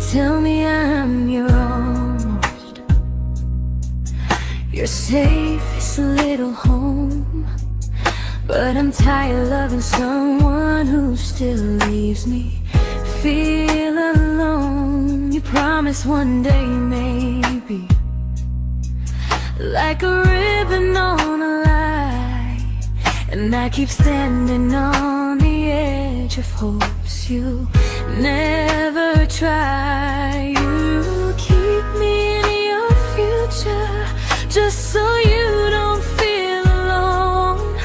tell me I'm your almost, your safest little home. But I'm tired loving someone who still leaves me feel alone. You promise one day maybe, like a ribbon on a line, and I keep standing on the edge of hopes you never try. You keep me in your future just so you don't feel alone.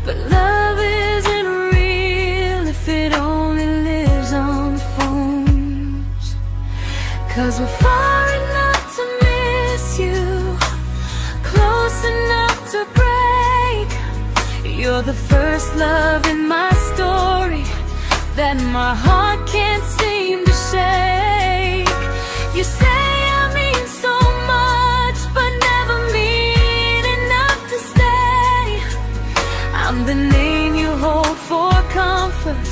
But love isn't real if it only lives on phones. 'Cause we're far enough to miss you, close enough to break. You're the first love in my story that my heart can't seem to shake. You say I mean so much, but never mean enough to stay. I'm the name you hold for comfort,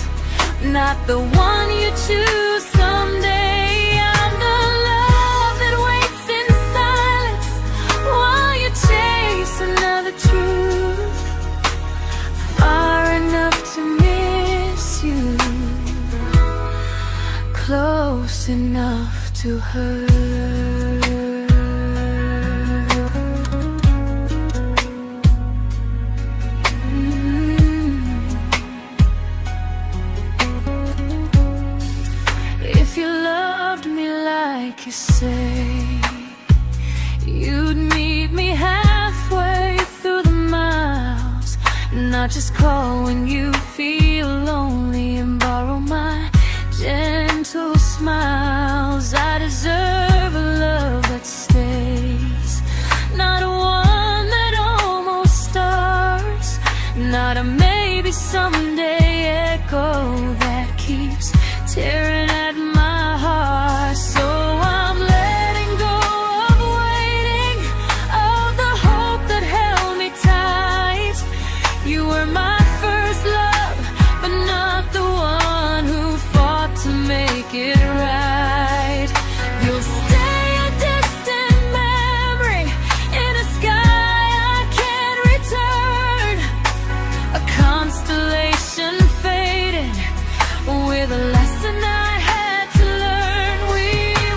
not the one you choose someday. I'm the love that waits in silence while you chase another truth. Far enough to miss you, close enough to hurt. If you loved me like you say, you'd meet me halfway through the miles, not just call when you feel lonely and borrow my gentle smiles. I deserve a love that stays, not one that almost starts, not a maybe someday echo that keeps tearing at my heart. So I'm letting go of waiting, of the hope that held me tight. You were my first love, but not the one who fought to make it right. You'll stay a distant memory in a sky I can't return, a constellation faded with a lesson I had to learn. We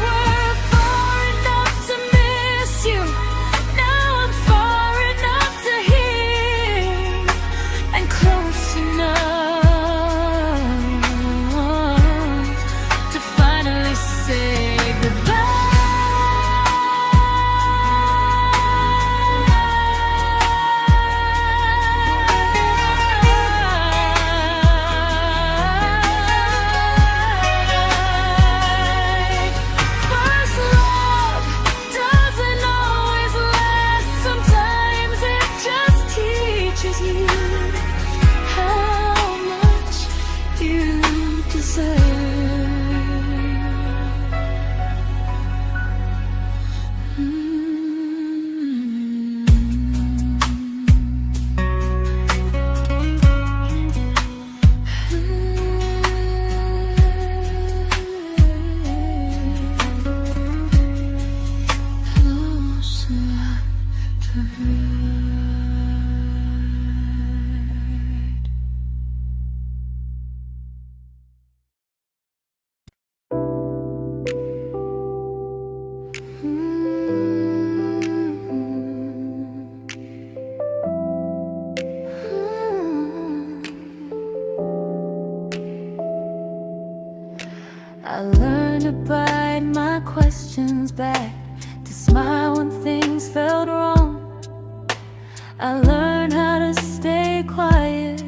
were far enough to miss you, now I'm far enough to hear, and close enough to finally say goodbye. First love doesn't always last, sometimes it just teaches you how much you deserve. Close enough to hurt. I learned to bite my questions back, to smile when things felt wrong. I learned how to stay quiet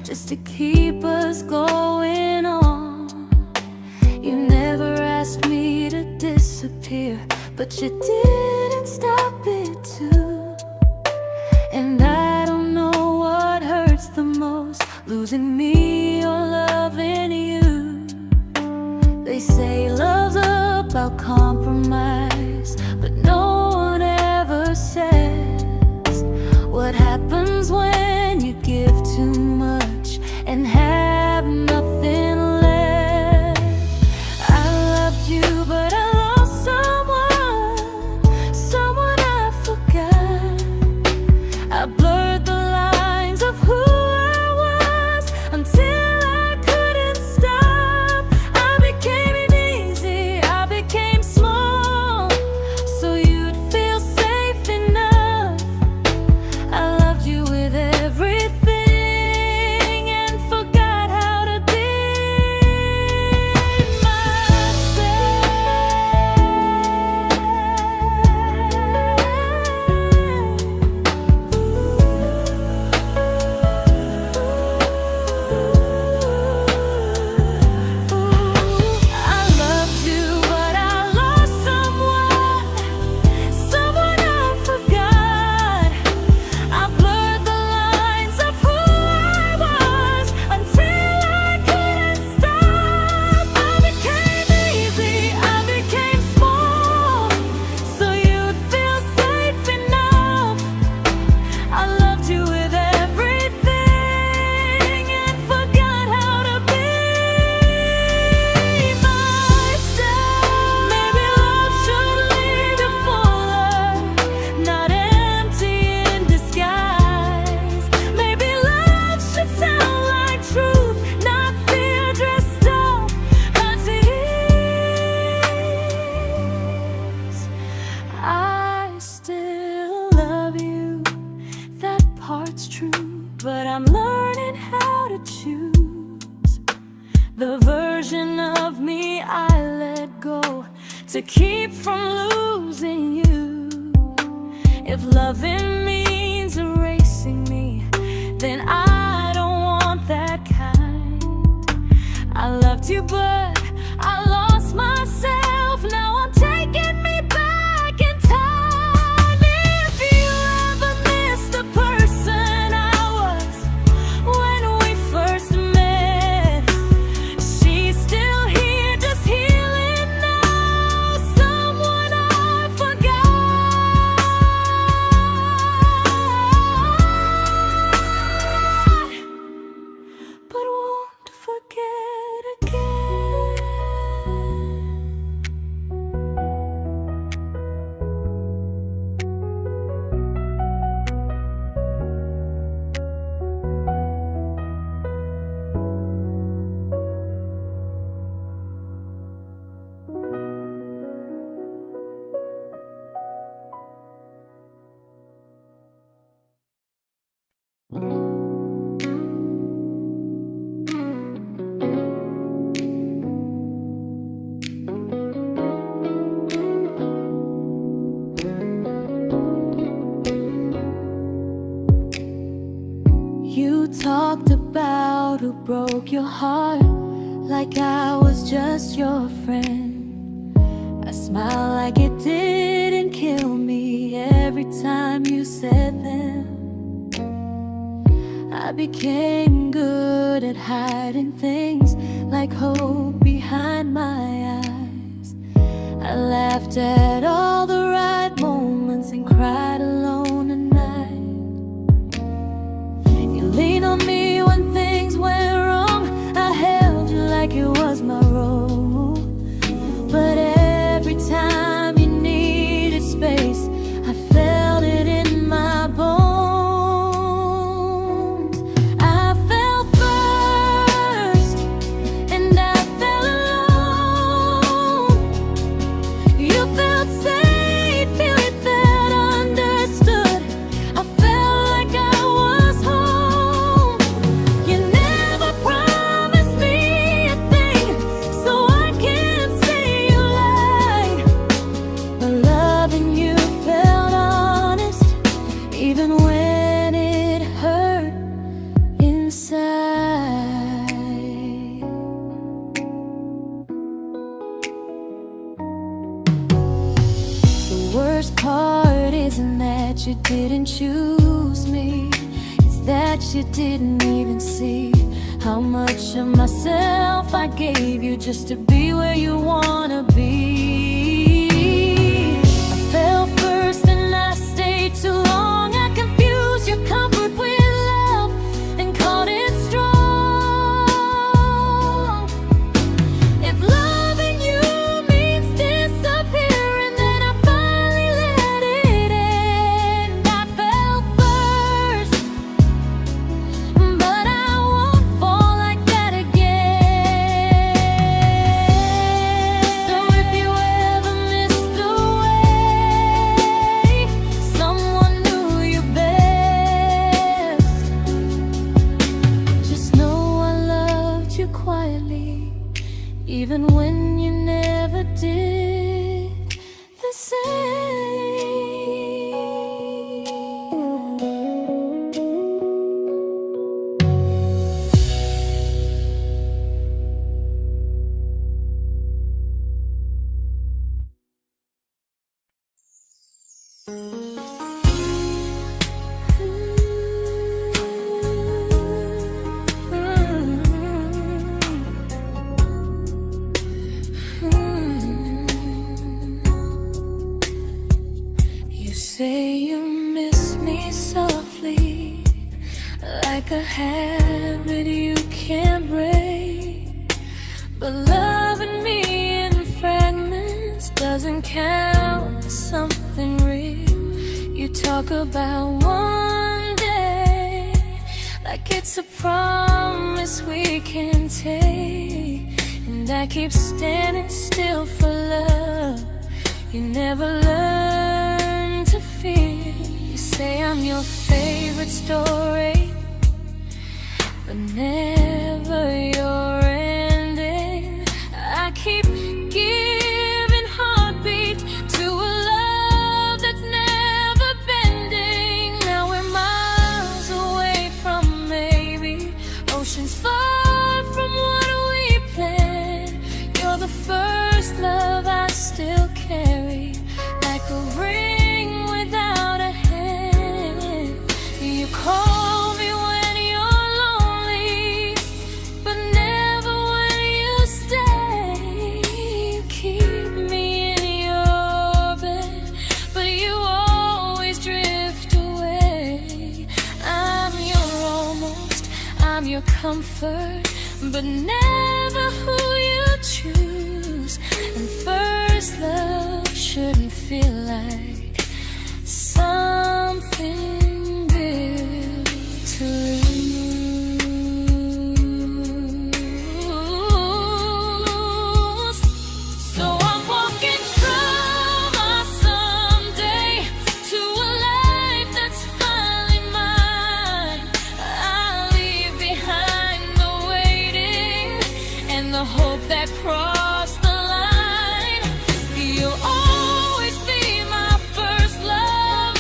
just to keep us going on. You never asked me to disappear, but you didn't stop it too. And I don't know what hurts the most, losing me or loving you. They say love's about compromise, but no one ever says what happens when you give too much and have nothing left. I loved you to keep from losing you. If loving means erasing me, then I don't want that kind. I loved you, but I lost myself. Now I'm taking me back in time. If you ever miss the person I was when we first met, she's still here, just healing now. Someone I forgot, but won't forget again. You talked about who broke your heart, like I was just your friend. I smiled like it didn't kill me every time you said them. I became good at hiding things like hope behind my eyes. I laughed at all the right moments and cried alone at night. You leaned on me when things went wrong. I held you like it was my role. But every time you needed space, I felt it in my bones. I fell first, and I fell alone. You felt safe, you felt understood. I felt like I was home. You never promised me a thing, so I can't say you lied. But loving you felt honest, even when it hurt inside. The worst part isn't that you didn't choose me, it's that you didn't even see how much of myself I gave you just to be where you wanna be. I fell first and I stayed too long. I confused your comfort with love and called it strong. If loving you means disappearing, then I finally let it end. I fell first, but I won't fall like that again. So if you ever missed the way someone knew you best, just know I loved you quietly, even when you never did the same. You say you miss me softly, like a habit you can't break. But loving me in fragments doesn't count as something real. You talk about one day like it's a promise we can take, and I keep standing still for love. You never learn to feel. You say I'm your favorite story, but never your ending. I keep giving heart a ring without a hand. You call me when you're lonely, but never when you stay. You keep me in your bed, but you always drift away. I'm your almost, I'm your comfort, but never who you choose. And first love shouldn't feel like something built to lose. So I'm walking through my someday to a life that's finally mine. I'll leave behind the waiting and the hope that crossed the line. You'll always be my first love,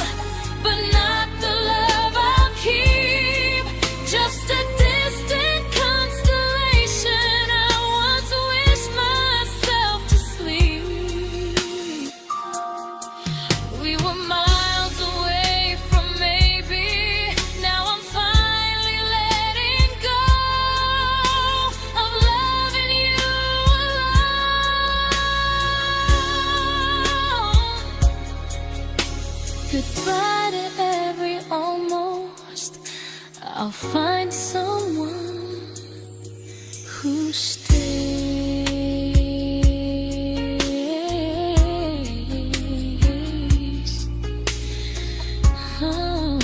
but not the love I'll keep. Just a distant constellation I once wished myself to sleep. We were miles away from maybe. Now I'm finally letting go of loving you alone. Goodbye to every almost. I'll find someone who stays. Oh.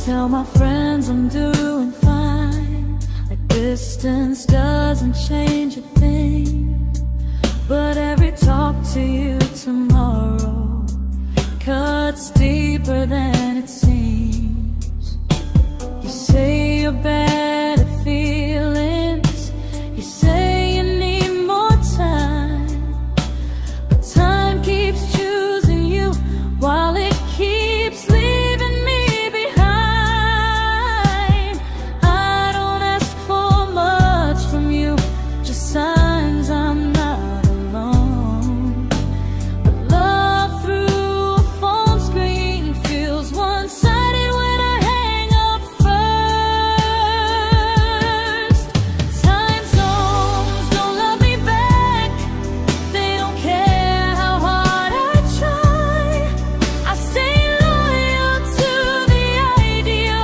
Tell my friends I'm doing fine, like distance doesn't change a thing. But every talk to you tomorrow cuts deeper than it seems. You say you're bad at feelings, you say you need more time, but time keeps choosing you while it keeps leaving me behind. I don't ask for much from you, just signs I'm not alone. But love through a phone screen feels one-sided when I hang up first. Time zones don't love me back, they don't care how hard I try. I stay loyal to the idea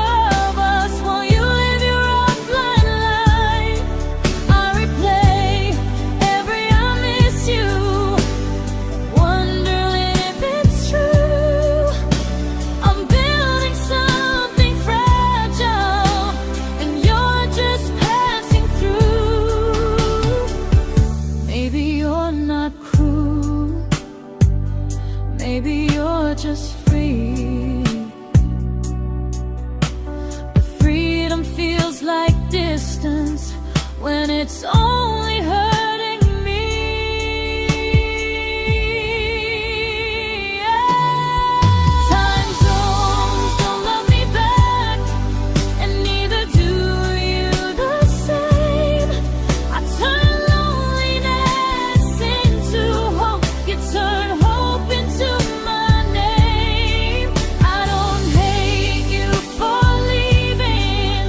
of us while you live your offline life. I replay every I miss you, wondering if it's true. I'm building something fragile, and you're just passing through. Maybe you're not cruel, maybe you're just free. But freedom feels like distance when it's only hurting me. Time zones don't love me back, and neither do you the same. I turn loneliness into hope, you turn hope into my name. I don't hate you for leaving,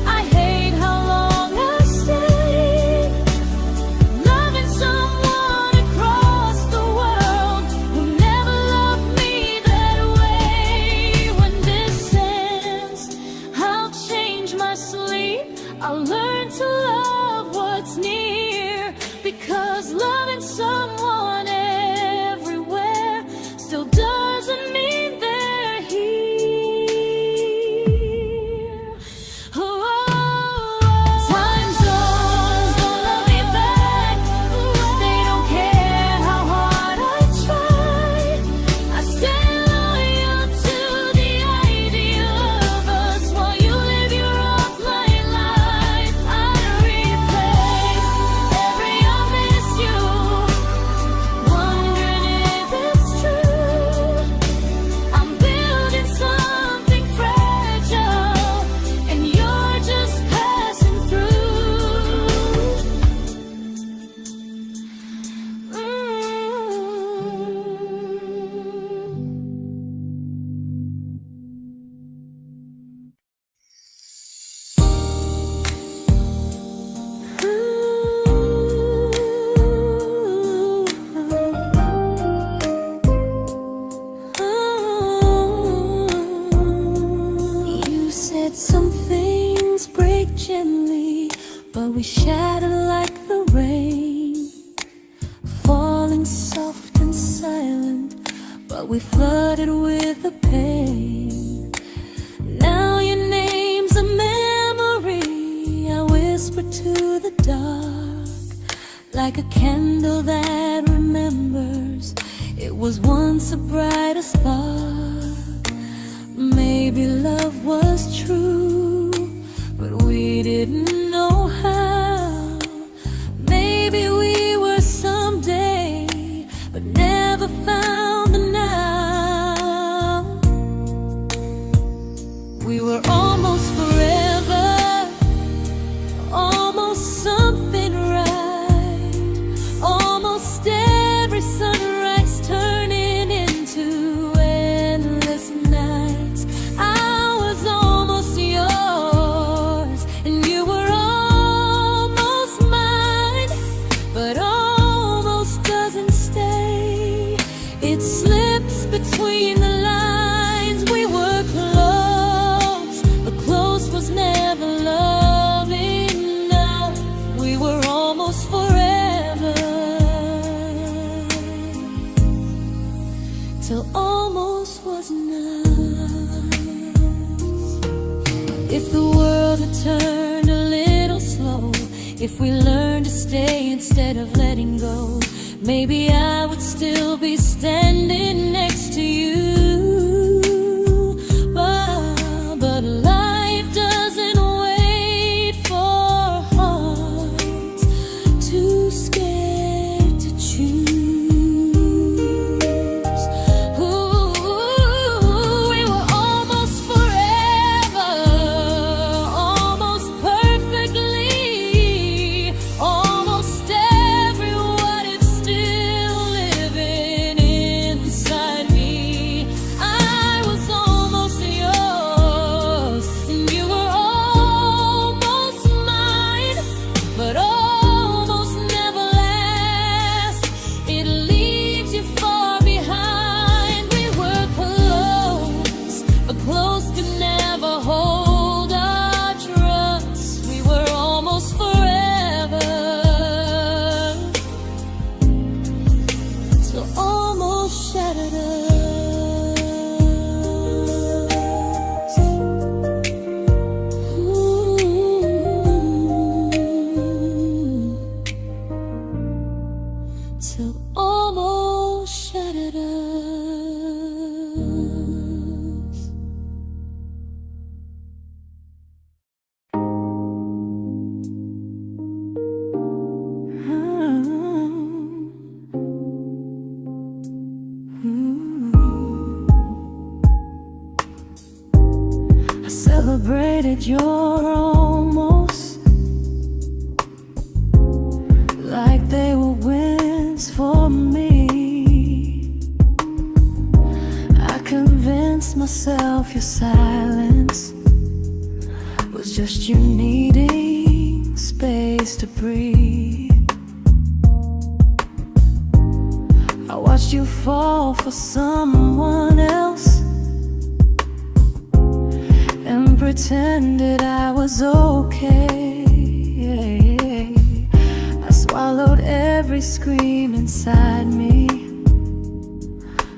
I hate how long I stayed. we shattered like the rain, falling soft and silent, but we flooded with the pain. Now your name's a memory I whisper to the dark, like a candle that remembers it was once a brighter spark. Maybe love was true, but we didn't know how. Maybe we were someday, but never found the now. We were almost forever, almost something right, almost every sunrise turning into endless nights. I was almost yours, and you were almost mine, but almost doesn't stay. It slips between the lines. We were close, but close was never love enough. We were almost forever, till almost was enough. If the world had turned a little slow, if we learned to stay instead of letting go, maybe I would still be standing next to you. But life doesn't wait for hearts too scared to choose. Ooh, we were almost forever, almost perfectly, almost every what if still living inside me. I was almost yours, and you were almost mine, but almost never lasts. It leaves you far behind. We were close, but close could never hold our trust. We were almost forever, till almost shattered us. Ooh. Till almost shattered us. I celebrated your almost like they were wins for me. I convinced myself your silence was just you needing space to breathe. I watched you fall for someone else and pretended I was okay. I swallowed every scream inside me,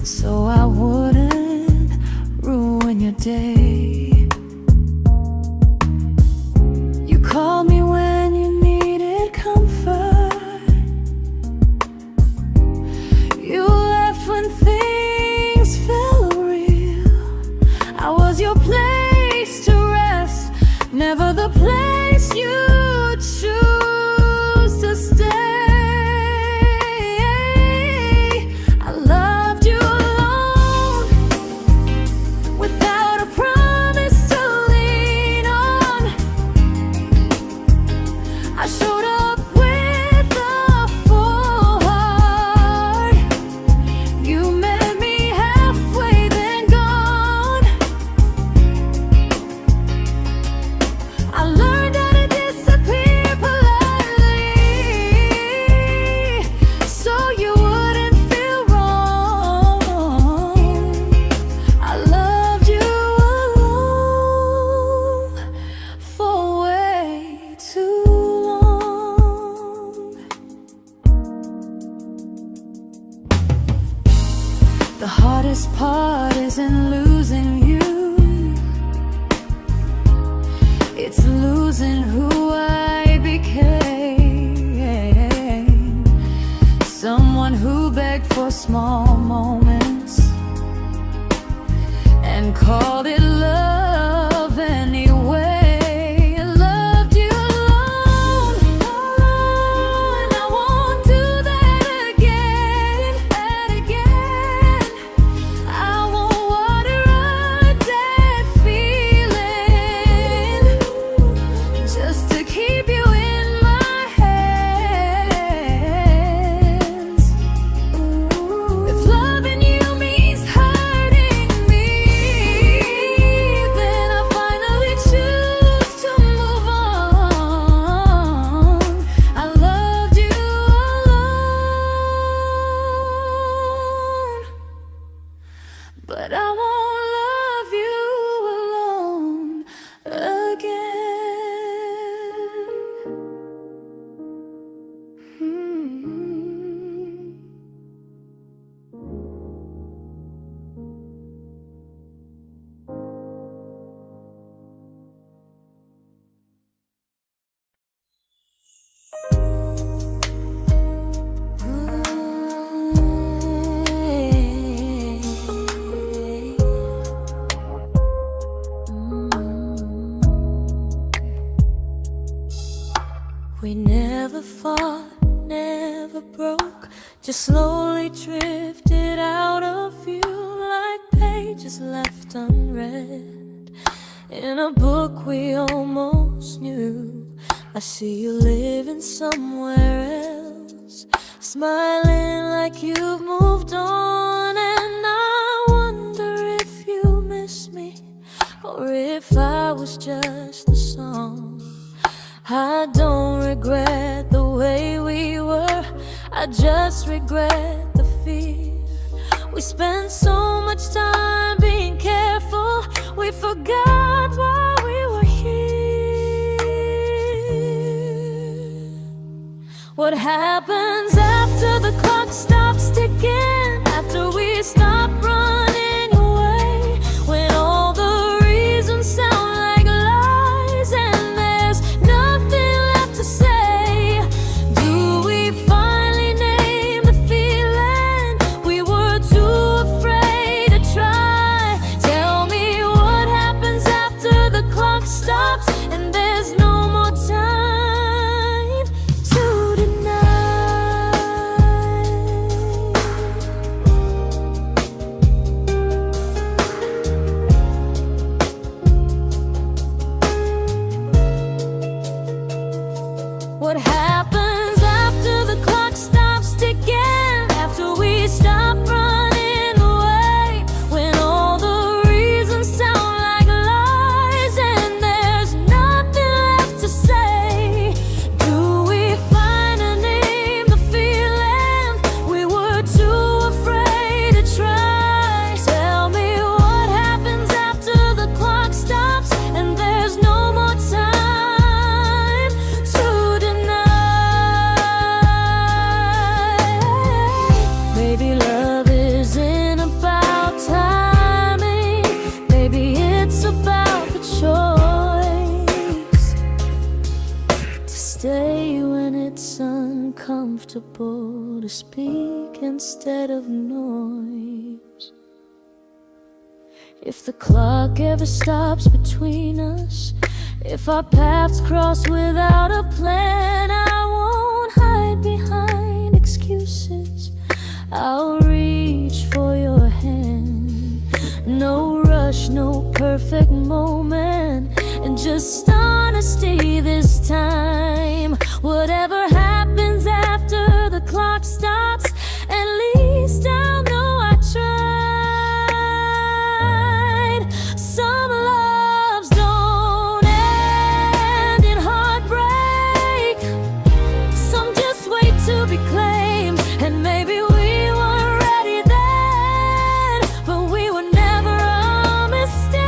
so I wouldn't ruin your day. You called me when you needed comfort. You left when things felt real. I was your place to rest, never the place you choose to stay. I loved you alone, without a promise. heart isn't losing you, it's losing who I became. Someone who begged for small moments and called it love anyway. Loved you alone, alone. I won't do that again, and again. I won't water a dead feeling just to keep you in my hands. If loving you means hurting me, then I finally choose to move on. I loved you alone, but I won't love you alone again. We never fought, never broke, just slowly drifted out of view like pages left unread in a book we almost knew. I see you living somewhere else, smiling like you've moved on, and I wonder if you miss me or if I was just a song. I don't regret the way we were, I just regret the fear. We spent so much time being careful, we forgot why we were here. What happens after the clock stops ticking, after we stop running away, when all the reasons sound like lies and there's nothing left to say? Do we finally name the feeling we were too afraid to try? Tell me what happens after the clock stops and there's no more time to deny. What happens after the clock stops ticking, after we stop running away, when all the reasons sound like lies and there's nothing left to say? Do we finally name the feeling we were too afraid to try? Tell me what happens after the clock stops and there's no more time to deny. Maybe love isn't about timing, maybe it's about the choice to stay when it's uncomfortable, to speak instead of noise. If the clock ever stops between us, if our paths cross without a plan, I won't hide behind excuses, I'll reach for your hand. No rush, no perfect moment, and just honesty this time. Whatever happens after the clock stops, at least I'll know I tried. Some loves don't end in heartbreak, some just wait to be claimed, and maybe we weren't ready then, but we were never a mistake.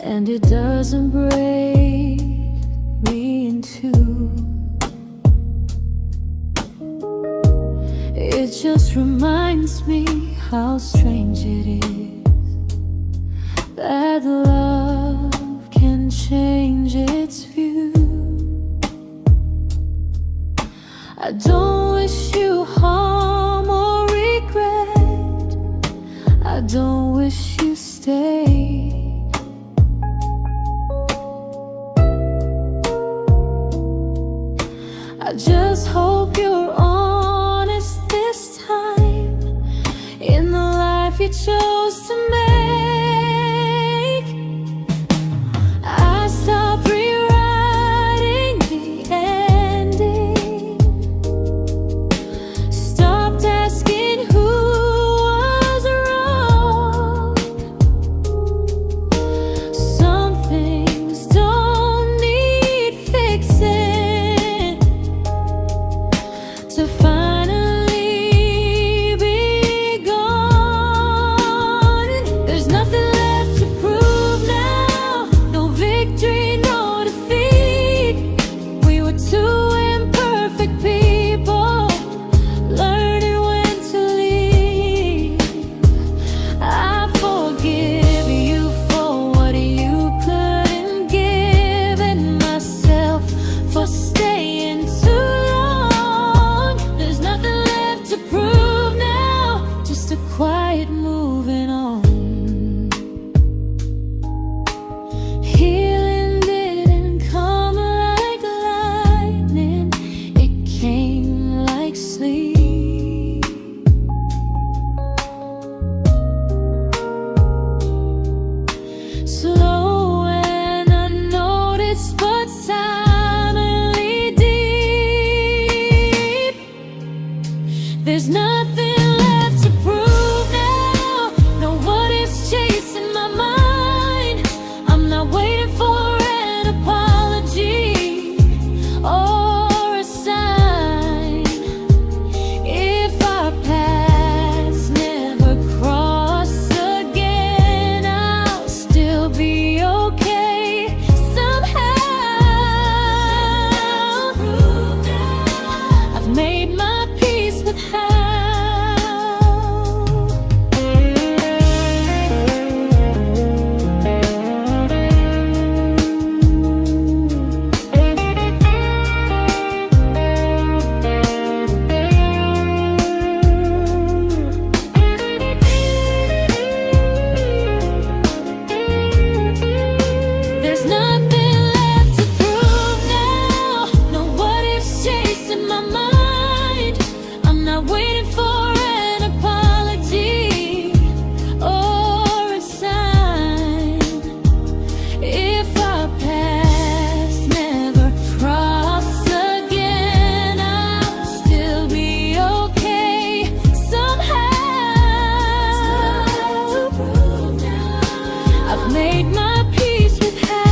and it doesn't break me in two. It just reminds me how strange it is that love can change its view. I don't wish you harm or regret. I don't wish you stayed. I just hope you're honest this time in the life you chose to make. I stopped rewriting the ending, stopped asking who was wrong. Some things don't need fixing to finally be gone. There's nothing left to prove now, no victory, no defeat. We were two imperfect people, learning when to leave. I forgive you for what you couldn't give, and myself for staying too long. There's nothing left to prove now, just a quiet moving on. Healing didn't come like lightning, it came like sleep. Slow and unnoticed, but silently deep. There's nothing left to prove now, no what ifs chasing my mind. I'm not waiting for an apology or a sign. If our paths never cross again, I'll still be okay somehow. I've made my peace with how. There's nothing left to prove now, no what ifs chasing my mind. I'm not waiting for an apology or a sign. If our paths never cross again, I'll still be okay somehow. I've made my peace with how.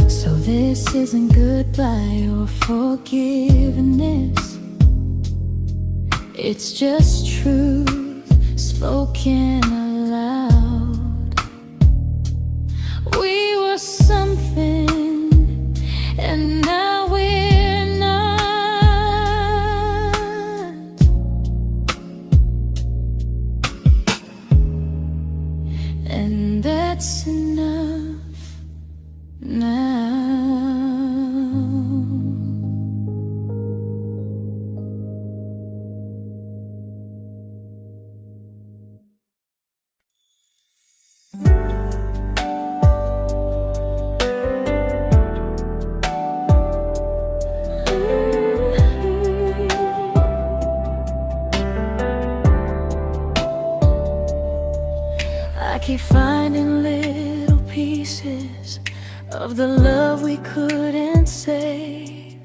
So this isn't goodbye or forgiveness, it's just truth spoken aloud. We were something, and now we're not. And that's enough now. I keep finding little pieces of the love we couldn't save,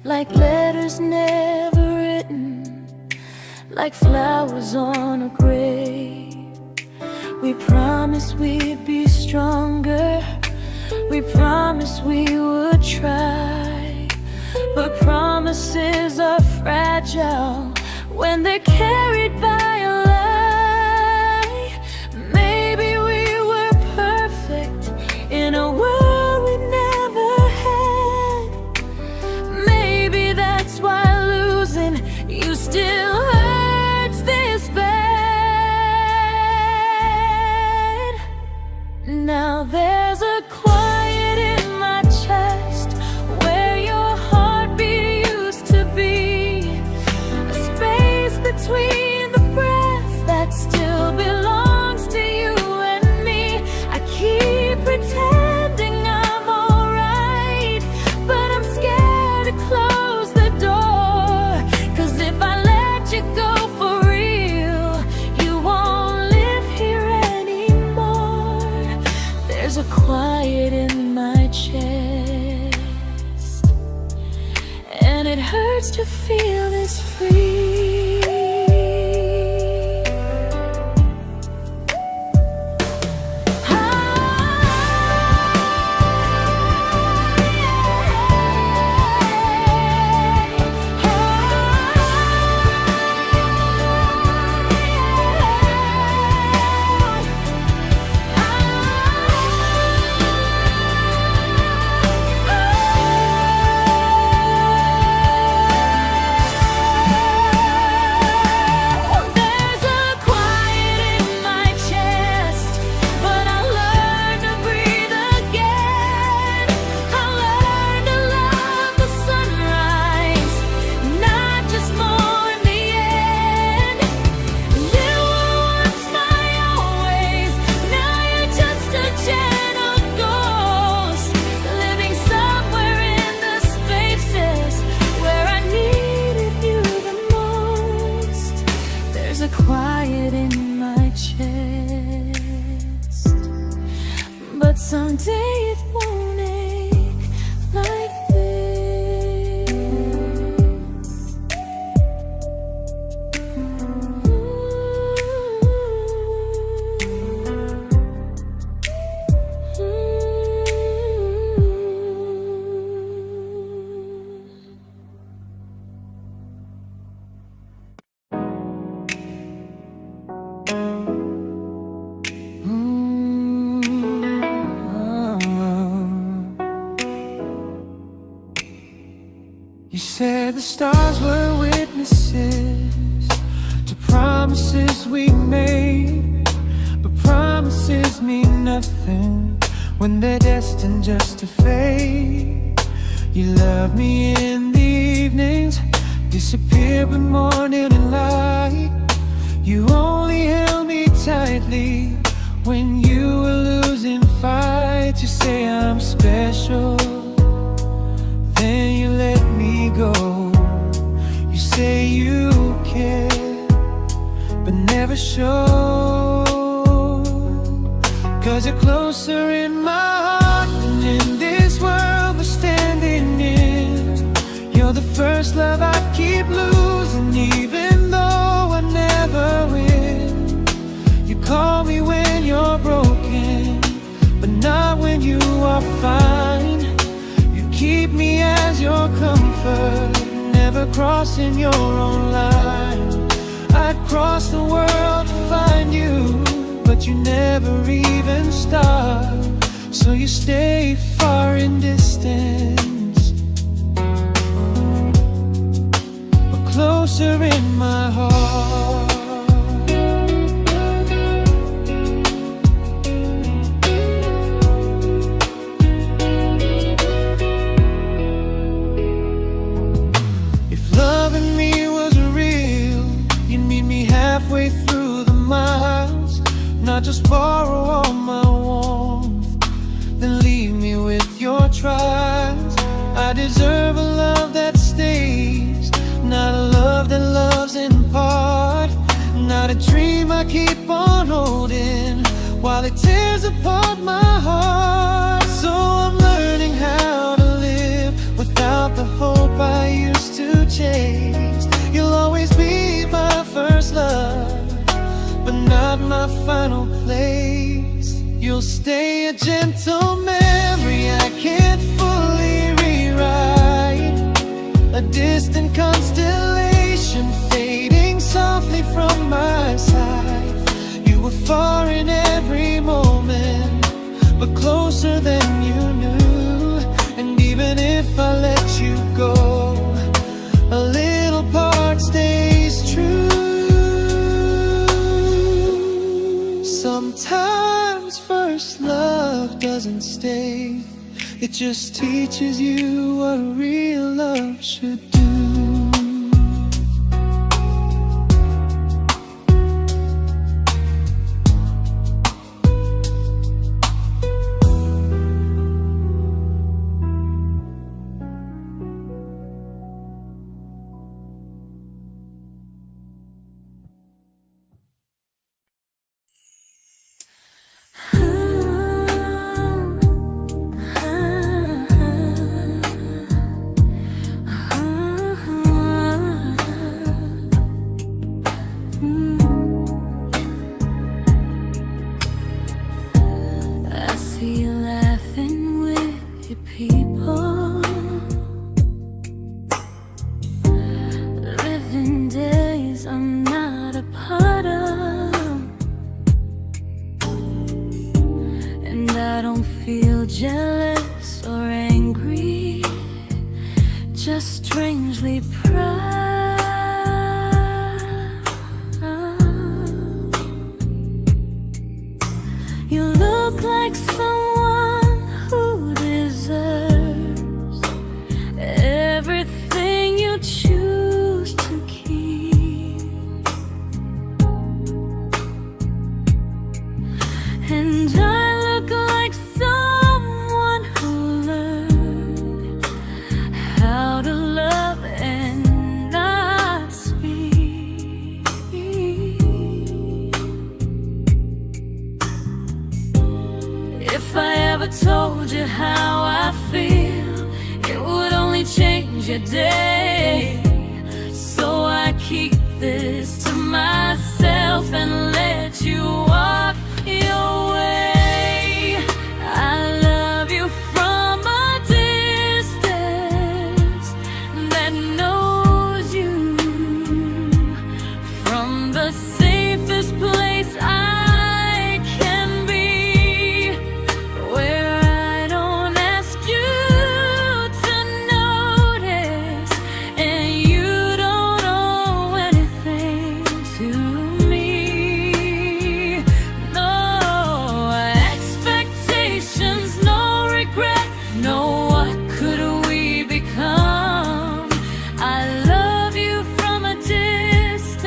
like letters never written, like flowers on a grave. We promised we'd be stronger, We promised we would try, but promises are fragile when they're carried by a lie. Maybe we were perfect in a world we never had. Maybe that's why losing you still hurts this bad. Now there's a quiet in my chest where your heartbeat used to be, a space between the breath that still belongs to you and me. I keep pretending I'm alright, but I'm scared to close the door, 'cause if I let you go for real, you won't live here anymore. There's a quiet in my chest, and it hurts to feel this free. Quiet in my chest, but someday it won't ache like this. You said the stars were witnesses to promises we made, but promises mean nothing when they're destined just to fade. You love me in the evenings, disappear when morning and light. You only held me tightly when you were losing fights. You say I'm special, then you let me go. You say you care, but never show, 'cause you're closer in my heart than in this world we're standing in. You're the first love I keep losing, even though I never win. You call me when you're broken, but not when you are fine. Keep me as your comfort, never crossing your own line. I'd cross the world to find you, but you never even start. So you stay far in distance, but closer in my heart. Halfway through the miles, not just borrow all my warmth, then leave me with your trials. I deserve a love that stays, not a love that loves in part, not a dream I keep on holding while it tears apart my heart. So I'm learning how to live without the hope I used to chase. You'll always be my first love, but not my final place. You'll stay a gentle memory mistake. It just teaches you what real love should do. Jealous or angry, just strangely proud. You look like someone who deserves everything you choose to keep. And I look like someone who learned how to love and not speak. If I ever told you how I feel, it would only change your day. So I keep this to myself and let you walk your way. I love you from a distance that knows you, from the safest place I can be, where I don't ask you to notice and you don't owe anything to me. No expectations, no regret, no what could we become. I love you from a distance,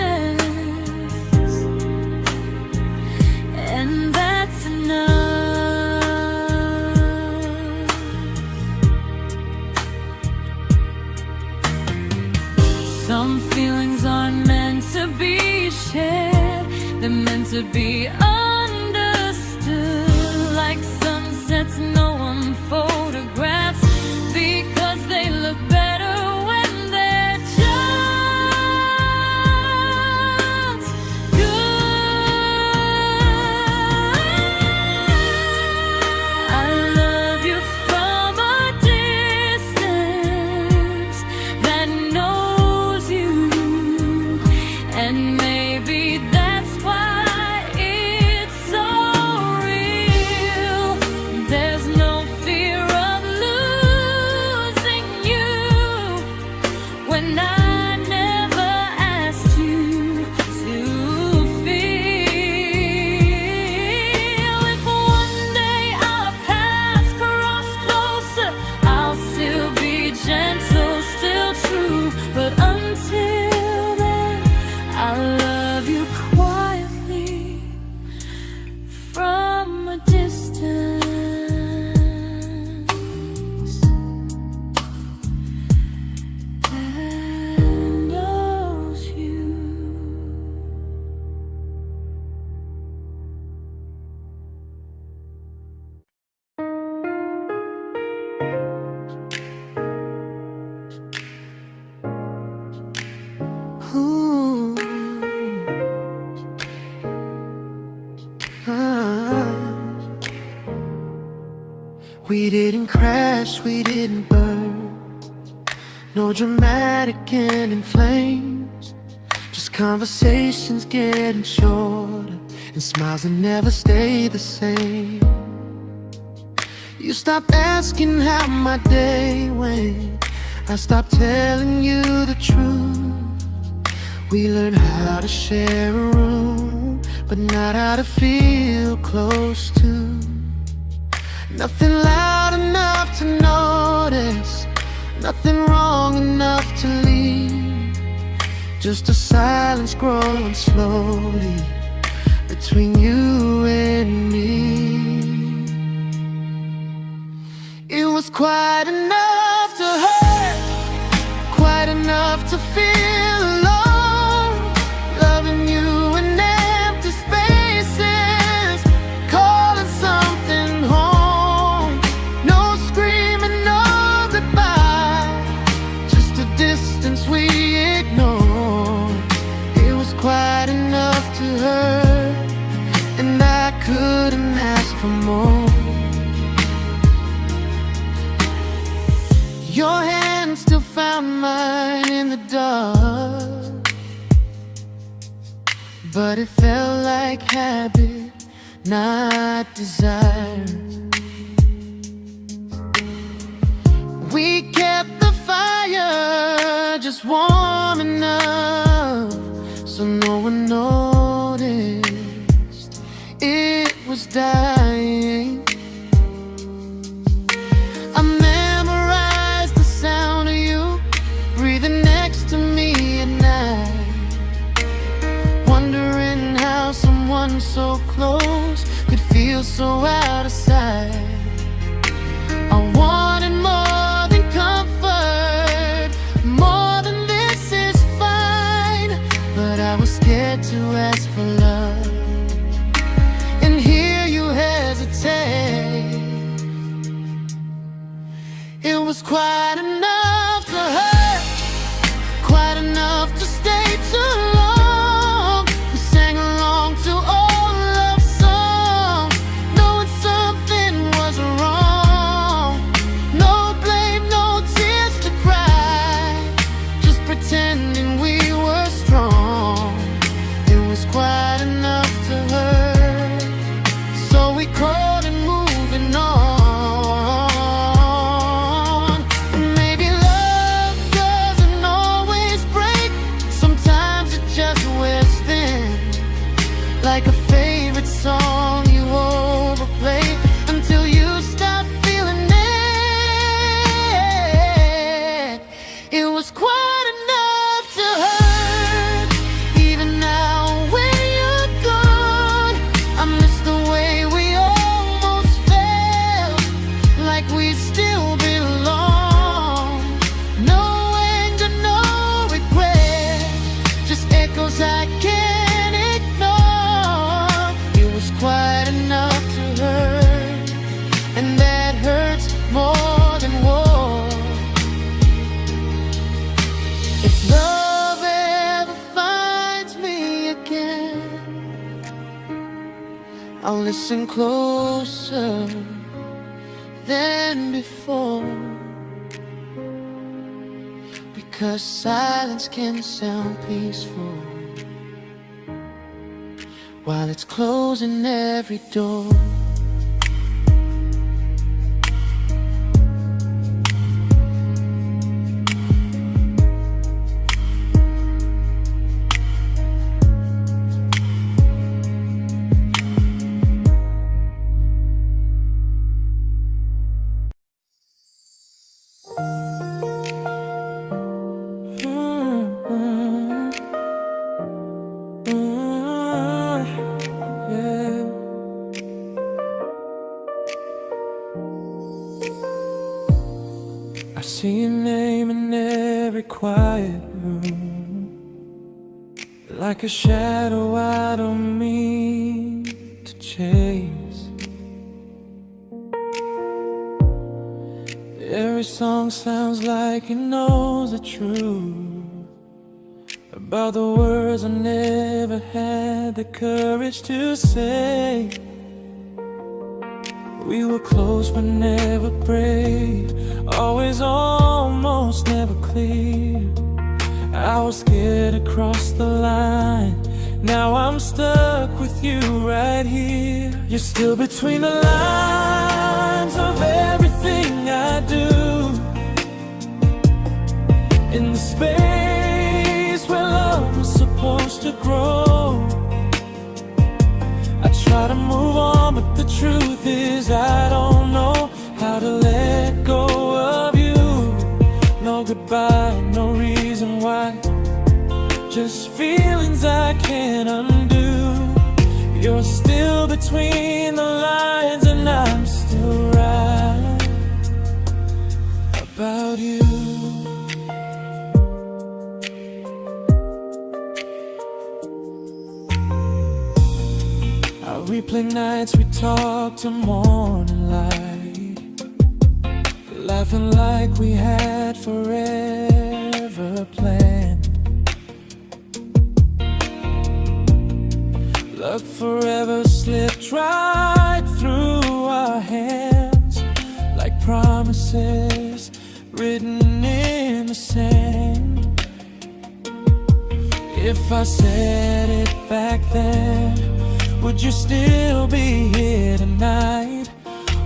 and that's enough. Some feelings aren't meant to be shared, they're meant to be understood. Like sunsets no one photographs, because they look better when they're just good. I love you from a distance that knows you, and maybe that's why it's so real. There's no fear of losing you when I never asked you to feel. If one day our paths cross closer, I'll still be gentle, still true. But until then, I love you quietly from a distance that knows you. Ooh. Ah. We didn't crash, we didn't burn, no dramatic end in flames, just conversations getting shorter and smiles that never stay the same. You stopped asking how my day went, I stopped telling you the truth. We learned how to share a room, but not how to feel close to. Nothing loud enough to notice, nothing wrong enough to leave. Just a silence growing slowly between you and me. It was quite enough to hurt, quite enough to feel alone. Loving you in empty spaces, calling something home. No screaming, no goodbye, just a distance we ignored. It was quite enough to hurt, and I couldn't ask for more. Your hand still found mine in the dark, but it felt like habit, not desire. We kept the fire just warm enough so no one noticed it was dying. I memorized the sound of you breathing next to me at night, wondering how someone so close could feel so out of sight. I wanted more than comfort, more than this is fine, but I was scared to ask for love, and here you hesitate. It was quite enough to hurt, quite enough to stay too long. We sang along to old love songs, knowing something was wrong. No blame, no tears to cry, just pretending we were strong. It was quite enough to hurt, so we called and moving on. Like a favorite song you overplay until you stop feeling it. It was quite enough to hurt. Even now when you're gone, I miss the way we almost felt, like we still belong. No anger, no regret, just echoes I can't ignore. Quite enough to hurt, and that hurts more than war. If love ever finds me again, I'll listen closer than before, because silence can sound peaceful while it's closing every door. I see your name in every quiet room, like a shadow I don't mean to chase. Every song sounds like it knows the truth about the words I never had the courage to say. We were close but never brave, always almost never clear. I was scared to cross the line, now I'm stuck with you right here. You're still between the lines of everything I do, in the space where love was supposed to grow. I try to move on, but the truth is I don't know just feelings I can't undo. You're still between the lines and I'm still right about you. I replay nights we talk to morning light, laughing like we had forever planned. Luck forever slipped right through our hands, like promises written in the sand. If I said it back then, would you still be here tonight?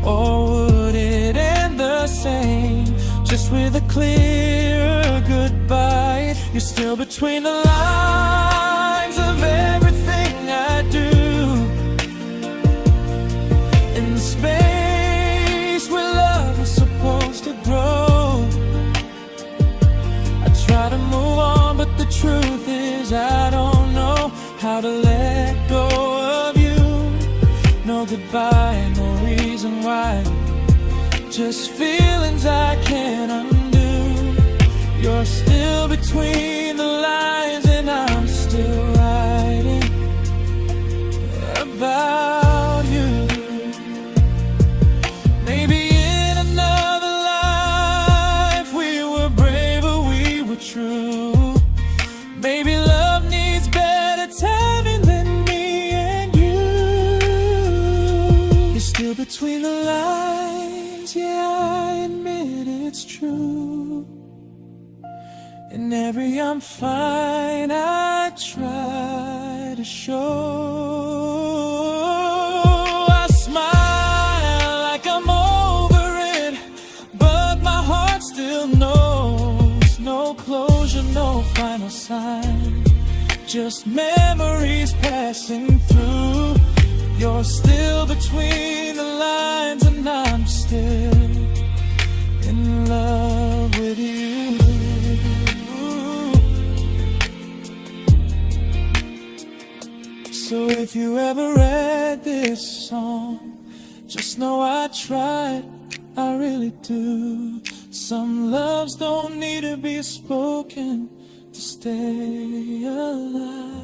Or would it end the same, just with a clear goodbye? You're still between the lines of everything I do, in the space where love is supposed to grow. I try to move on, but the truth is I don't know how to let go of you. No goodbye, no reason why, just feelings I can't undo. You're still between the lines and I'm still writing about you. Maybe in another life we were braver, we were true. Maybe love needs better timing than me and you. You're still between the lines, yeah, I admit it's true. In every I'm fine I try to show. I smile like I'm over it, but my heart still knows. No closure, no final sign, just memories passing through. You're still between the lines and I'm still in love with you. So if you ever read this song, just know I tried, I really do. Some loves don't need to be spoken to stay alive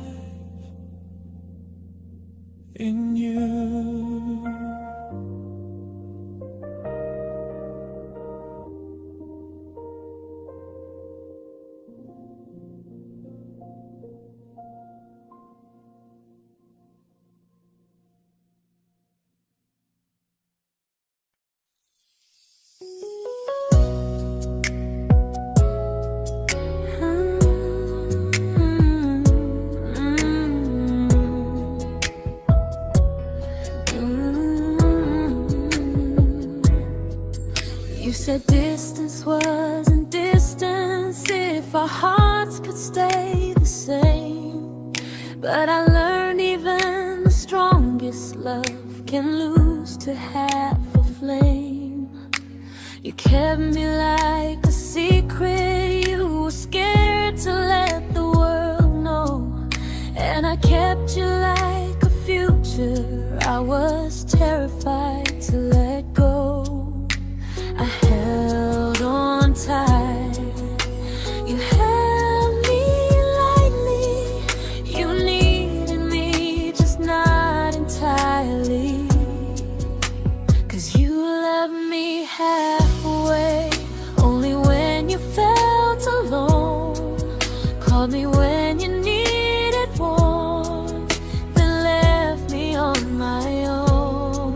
in you. You said distance wasn't distance if our hearts could stay the same. But I learned even the strongest love can lose to half a flame. You kept me like a secret you were scared to let the world know. And I kept you like a future I was terrified to let go. I held on tight, you held me lightly. You needed me, just not entirely. 'Cause you loved me halfway, only when you felt alone. Called me when you needed warmth, then left me on my own.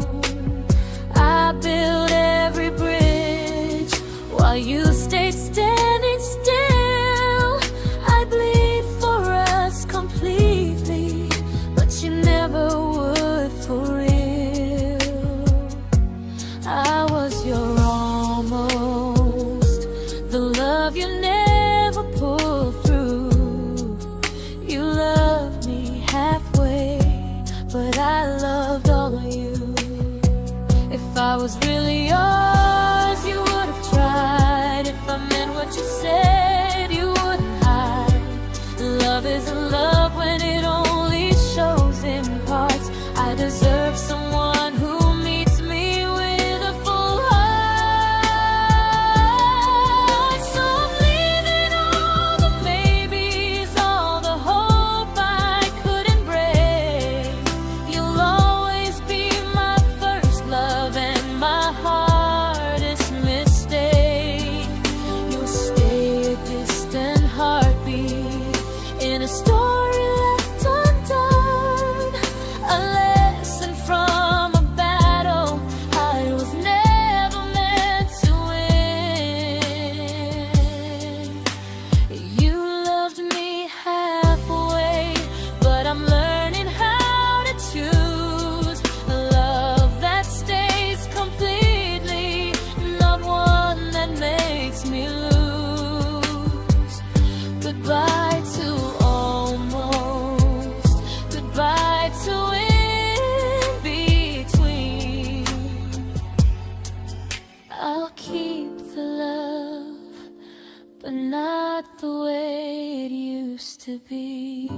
I built every bridge while you stayed standing still. I bleed for us completely, but you never would for real. I was your almost, the love you never pulled through. You loved me halfway, but I loved all of you. If I was really yours, you would have tried. If I meant what you said, you wouldn't hide. Love is but not the way it used to be.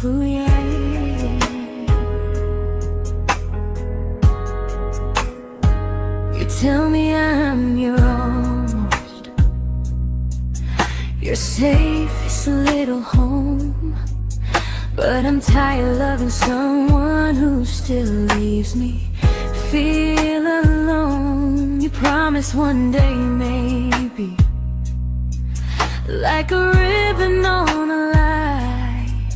Ooh, yeah, yeah. You tell me I'm your almost, your safest little home, but I'm tired loving someone who still leaves me feel alone. You promise one day maybe, like a ribbon on a line,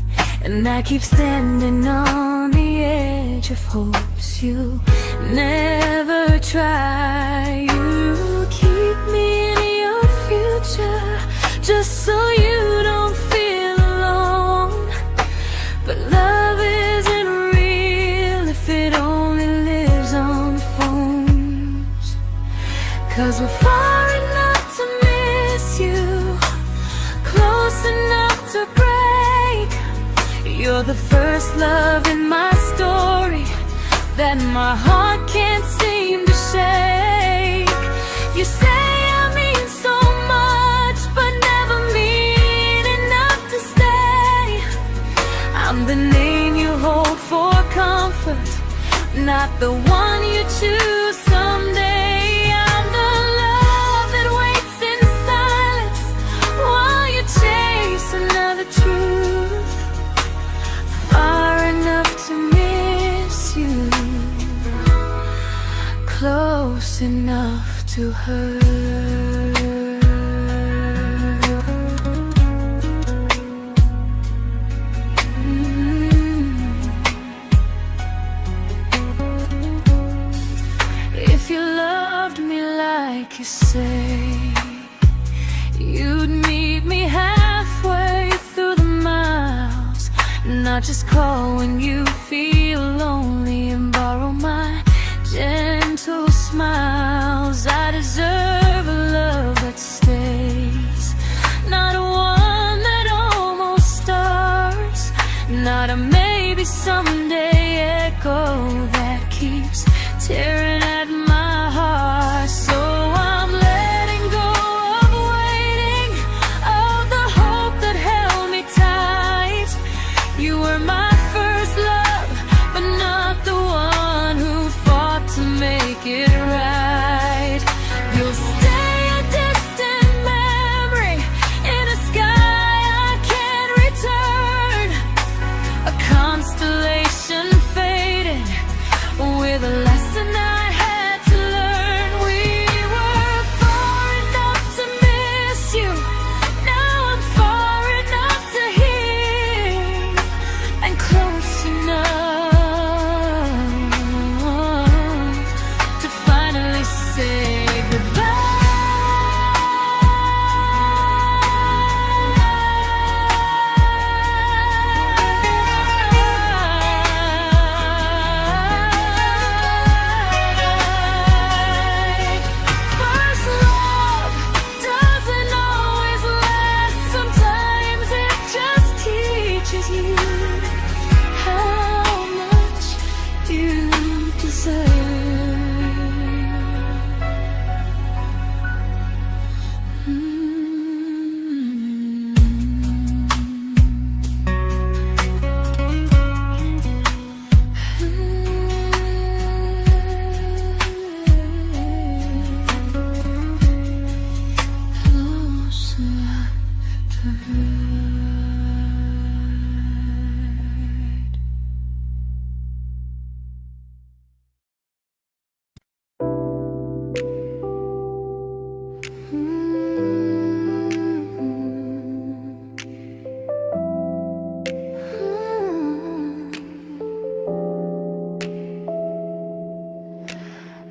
and I keep standing on the edge of hopes you never try. You keep me in your future just so you don't feel alone. But love isn't real if it only lives on phones. 'Cause we're far enough to miss you, close enough to break. You're the first love in my story that my heart can't seem to shake. You say I mean so much, but never mean enough to stay. I'm the name you hold for comfort, not the one you choose someday. I'm the love that waits in silence while you chase another truth. Far enough to miss you, close enough to hurt. If you loved me like you say, you'd meet me halfway through the miles, not just call when you feel lonely and borrow my gentle smiles. I deserve a love that stays, not one that almost starts, not a maybe someday echo that keeps tearing at my heart. So I'm letting go of waiting, of the hope that held me tight. You were my first love, but not the one who fought to make it right. You'll stay a distant memory in a sky I can't return, a constellation faded with a lesson I had to learn. We were far enough to miss you, now I'm far enough to hear, and close enough to finally say first love doesn't always last. Sometimes it just teaches you how much you deserve. Close enough to hurt.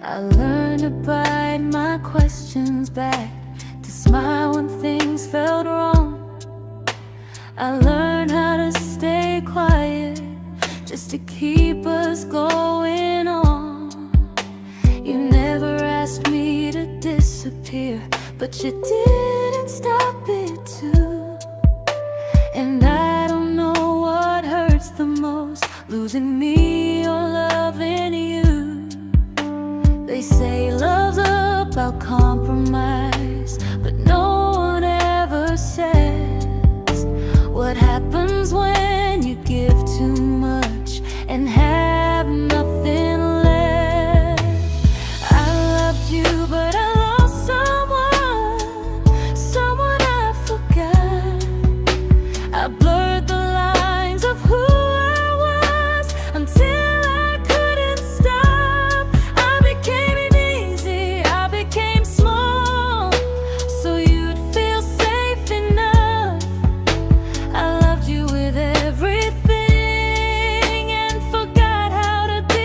I learned to bite my questions back, to smile when things felt wrong. I learned how to stay quiet just to keep us going on. You never asked me to disappear, but you didn't stop it too. And I don't know what hurts the most, losing me or loving you. They say love's about compromise, but no one ever says what happens when you give too much and have nothing left. I loved you, but I lost someone I forgot. I blurred the lines of who I was until I couldn't stop. I became easy, I became small, so you'd feel safe enough. I loved you with everything and forgot how to be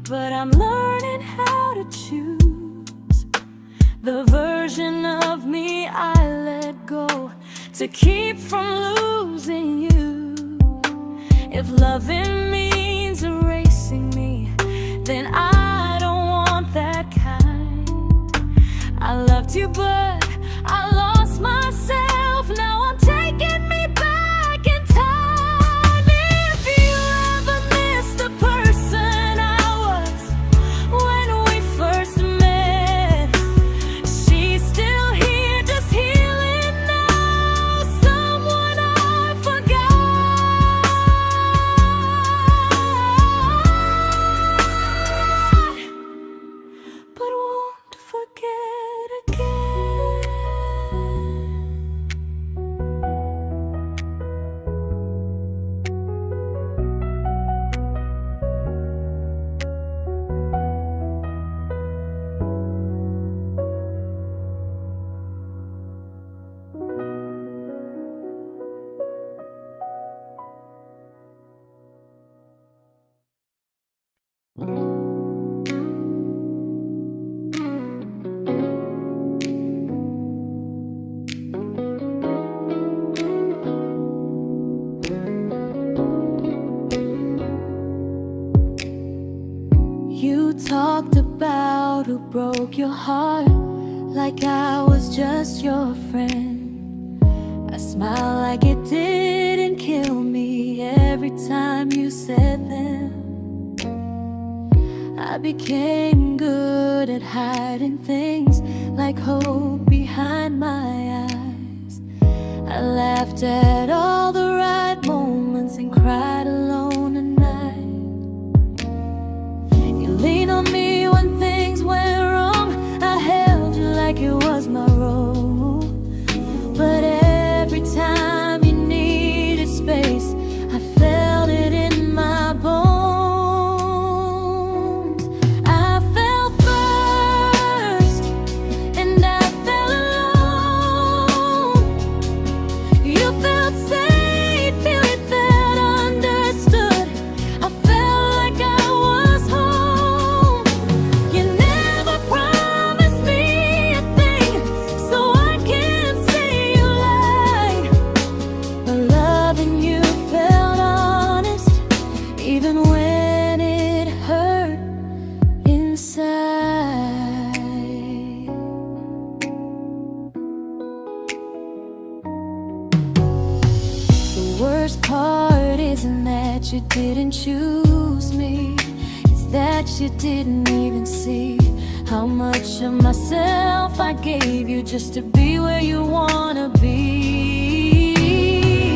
but I'm learning how to choose the version of me I let go to keep from losing you. If loving means erasing me, then I don't want that kind. I loved you, but I lost myself. Now I'm taking me back in time. If you ever miss the person I was when we first met, she's still here, just healing now. Someone I forgot, but won't forget again. You talked about who broke your heart, like I was just your friend. I smile like it didn't kill me every time you said them. I became good at hiding things like hope behind my eyes. I laughed at all the right moments and cried alone at night. You leaned on me when things went wrong. I held you like it was my role. But every time you needed space, I felt it in my bones. I fell first, and I fell alone. You felt safe, you felt under worst part isn't that you didn't choose me, it's that you didn't even see how much of myself I gave you just to be where you wanna be.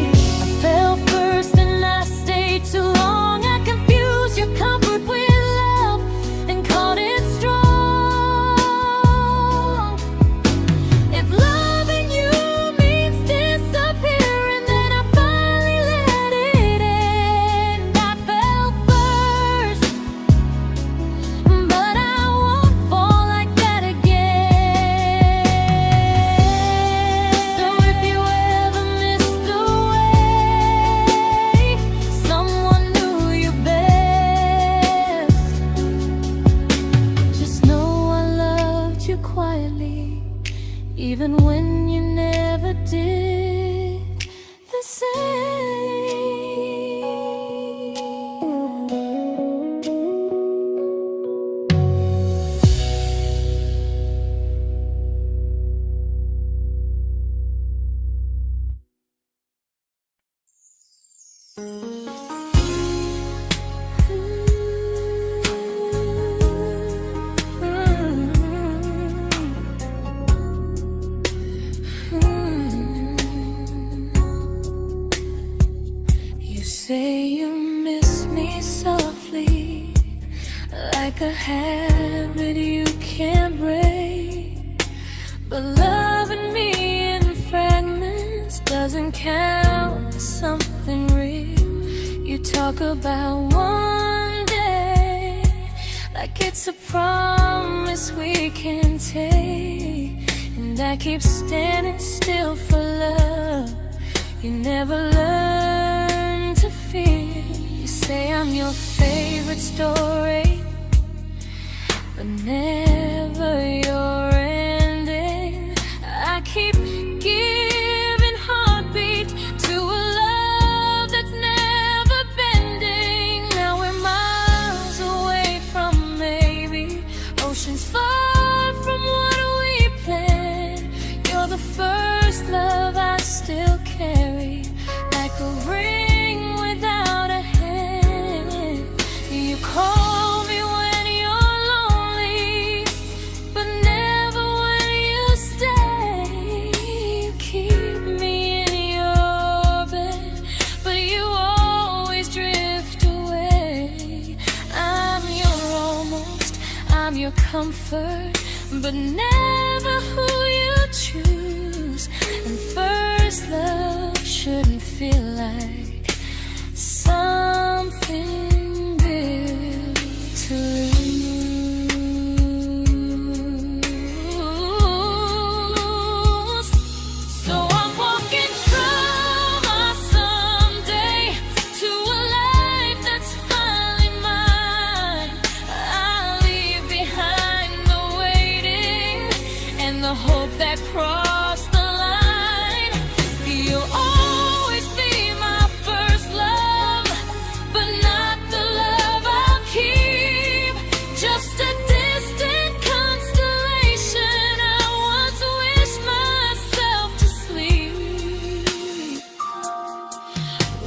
I fell first and I stayed too long. I confused your comfort with love and called it strong. If loving you means disappearing, then I finally let it end. I fell first, but I won't fall like that again. So if you ever missed the way someone knew you best, just know I loved you quietly, even when you never did the same. You say you miss me softly, like a habit you can't break. But loving me in fragments doesn't count as something real. You talk about one day like it's a promise we can take, and I keep standing still for love. You never learn to feel. You say I'm your favorite story, but never your ending. I keep giving heartbeat to a love that's never bending. Now we're miles away from maybe oceans far from what we planned. You're the first love I still carry, like a ring without a hand. You call me when you're lonely, but never when you stay. You keep me in your bed, but you always drift away. I'm your almost, I'm your comfort, but never who you choose. And first love shouldn't feel like something built to lose. So I'm walking through my someday to a life that's finally mine. I'll leave behind the waiting and the hope that crossed the line. You'll always be my first love, but not the love I'll keep. Just a distant constellation I once wished myself to sleep.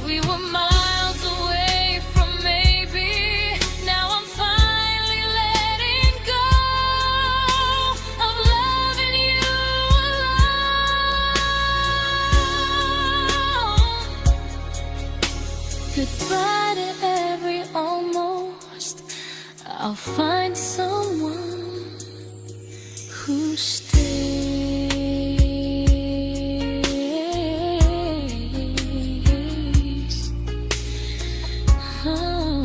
We were miles away from maybe. Now I'm finally letting go of loving you alone. Goodbye to every almost. I'll find someone who stays. Oh.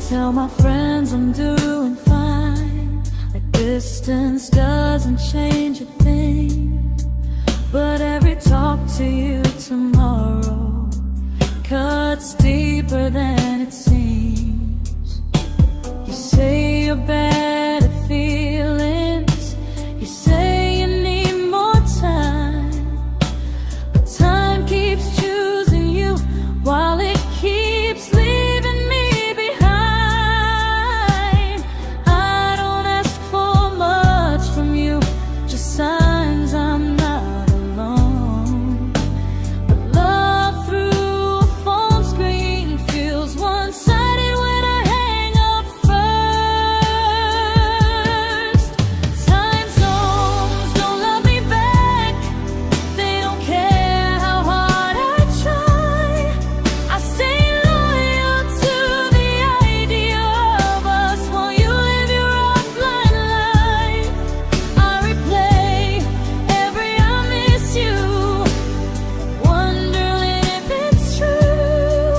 Tell my friends I'm doing fine, that distance doesn't change a thing. But every talk to you tomorrow cuts deeper than it seems. your better feelings. You say you need more time, but time keeps choosing you while it keeps leaving me behind. I don't ask for much from you, just signs I'm not alone. But love through a phone screen feels one-sided when I hang up first. Time zones don't love me back, they don't care how hard I try. I stay loyal to the idea of us while you live your offline life. I replay every I miss you, wondering if it's true.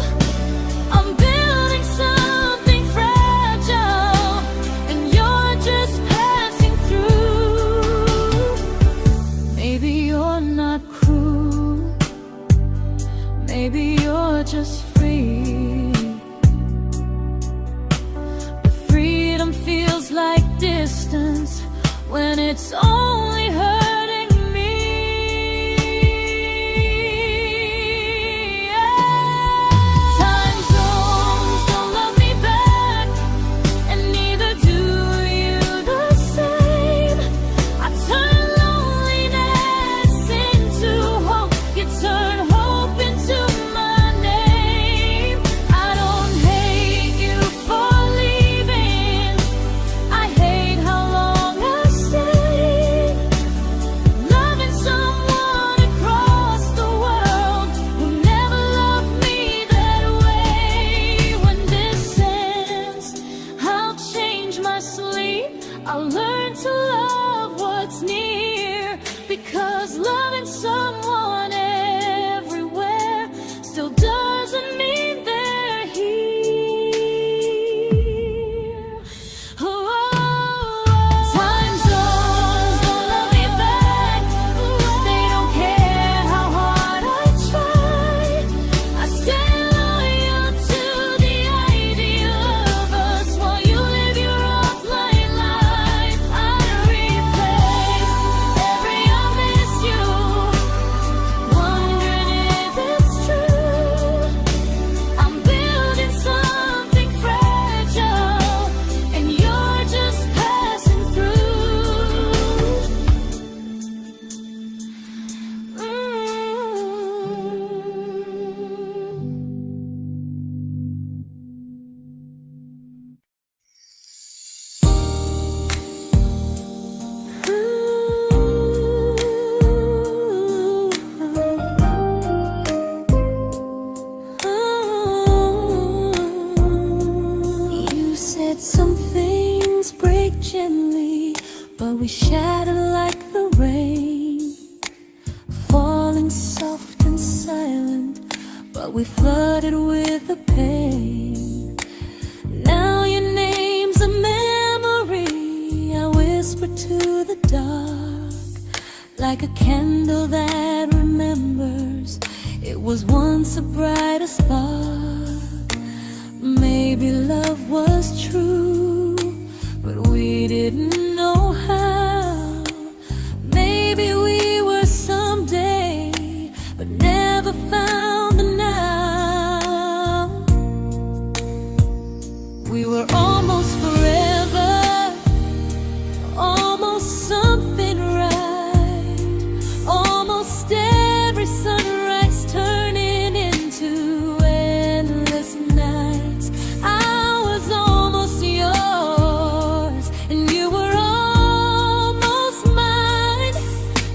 I'm building something fragile, and you're just passing through. Maybe you're not cruel, maybe you're just free. But freedom feels like distance when it's only hurting me. Time zones don't love me back, and neither do you the same. I turn loneliness into hope, you turn hope into my name. I don't hate you for leaving, I hate how long I stayed. Loving someone across the world who never loved me that way. When this ends, I'll change my sleep, I'll learn to love what's near, because loving someone everywhere still doesn't mean they're here. Time zones don't love me back, they don't care how hard I try. I stay loyal to the idea of us while you live your offline life. I replace every I miss you, wondering if it's true. I'm building something fragile, and you're just passing through. You said some things break gently, but we shatter like the rain, falling soft and silent, but we flooded with the pain. Now your name's a memory I whisper to the dark, like a candle that remembers it was once a brighter spark. Maybe love was true, but we didn't know how. Maybe we were someday, but never found the now. We were almost forever, almost something right, almost every sunrise turning into endless nights. I was almost yours, and you were almost mine,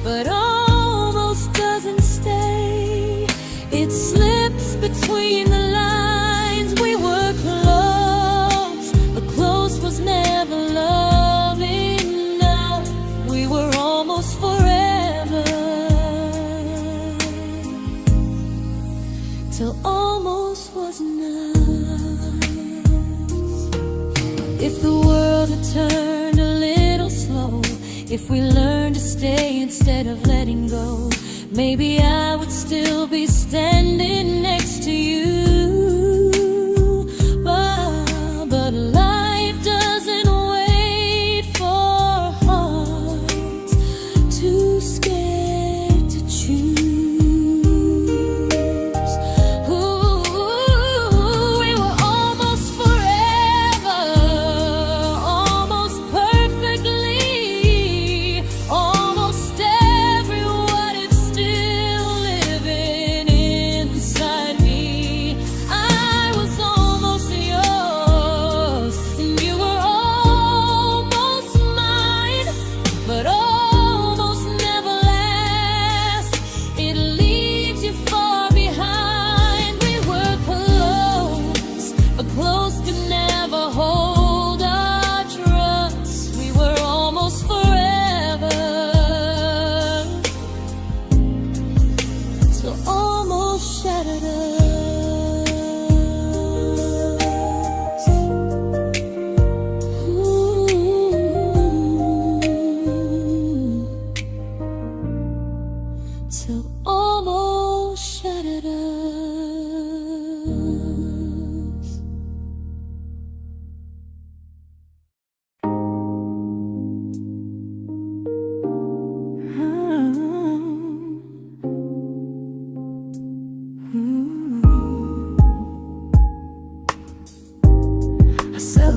but almost doesn't stay. It slips between the lines. We were close, but close was never love enough. We were almost forever, till almost was enough. If the world had turned a little slow, if we learned to stay instead of letting go, maybe I would still be standing next to you. But life doesn't wait.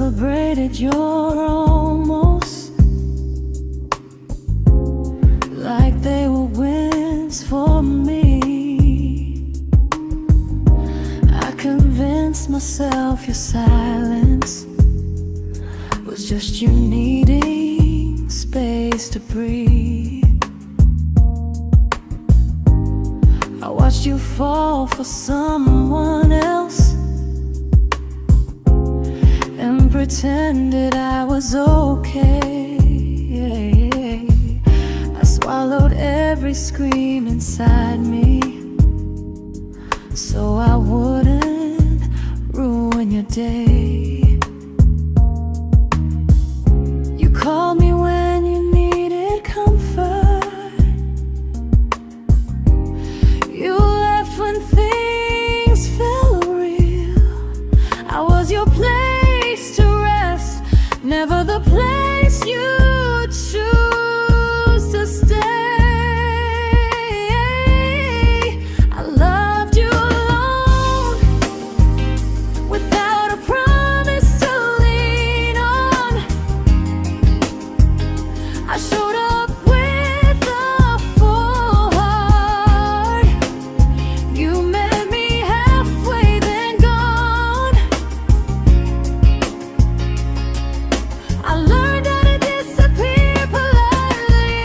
celebrated your almost like they were wins for me. I convinced myself your silence was just you needing space to breathe. I watched you fall for someone else and pretended I was okay. I swallowed every scream inside me so I wouldn't ruin your day. You called me when you needed comfort. You left when things felt real. I was your place to rest, never the place you choose to stay. I loved you alone, without a promise to lean on. I showed up with a full heart. You met me halfway, then gone. I learned how to disappear politely,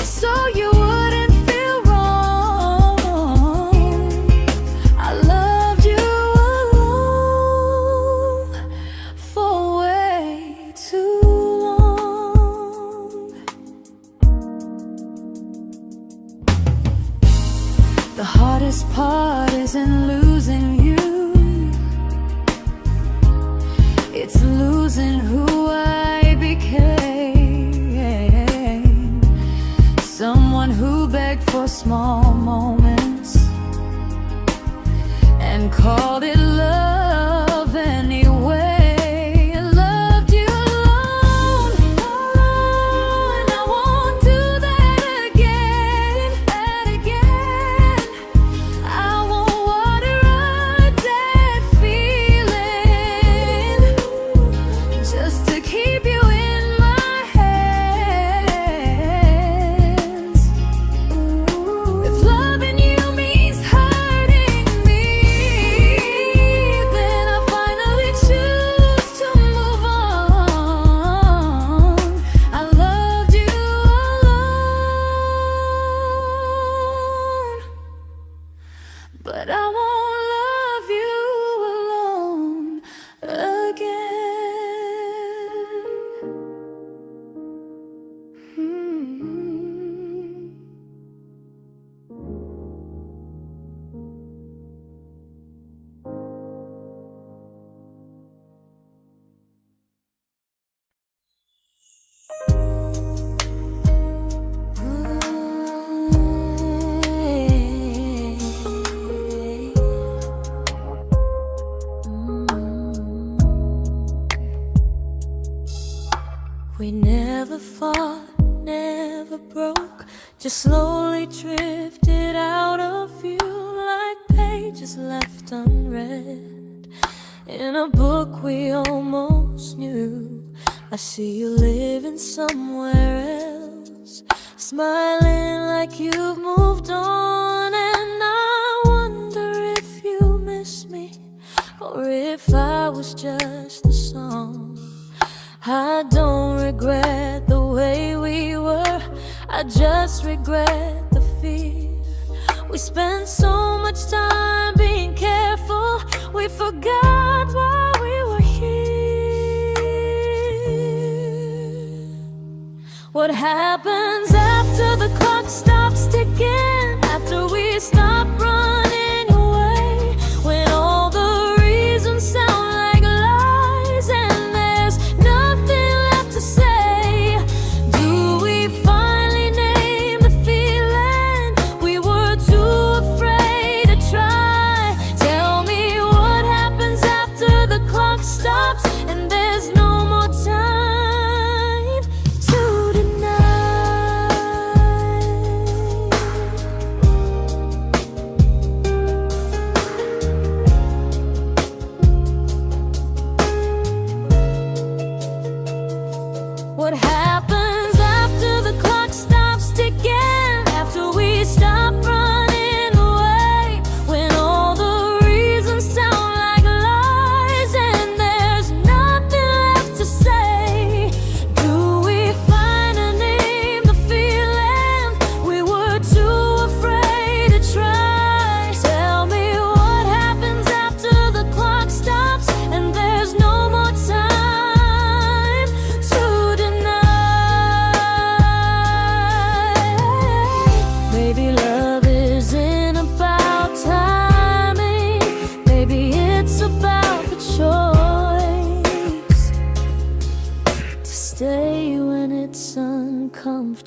so you wouldn't feel wrong. I loved you alone for way too long. The hardest part isn't losing you, it's losing who I became. Someone who begged for small moments and called it love anyway. I loved you alone, and I won't do that again. I won't water a dead feeling just to keep you in my hands. If loving you means hurting me, then I finally choose to move on. I loved you alone, but I won't love you alone again. We never fought, never broke, just slowly drifted out of view like pages left unread in a book we almost knew. I see you living somewhere else, smiling like you've moved on, and I wonder if you miss me or if I was just the song. I don't regret the way we were, I just regret the fear. We spent so much time being careful, we forgot why we were here. What happens after the clock stops ticking, after we stop running away, when all the reasons sound like lies and there's nothing left to say? Do we finally name the feeling we were too afraid to try? Tell me what happens after the clock stops and there's no more time to deny.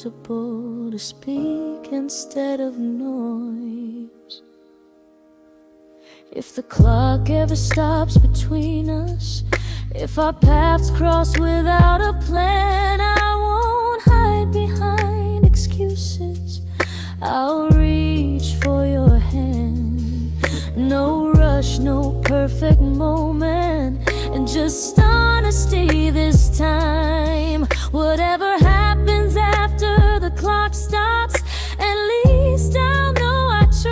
comfortable to speak instead of noise. If the clock ever stops between us, if our paths cross without a plan, I won't hide behind excuses. I'll reach for your hand. No rush, no perfect moment, and just honesty this time. Whatever happens after the clock stops, at least I'll know I tried.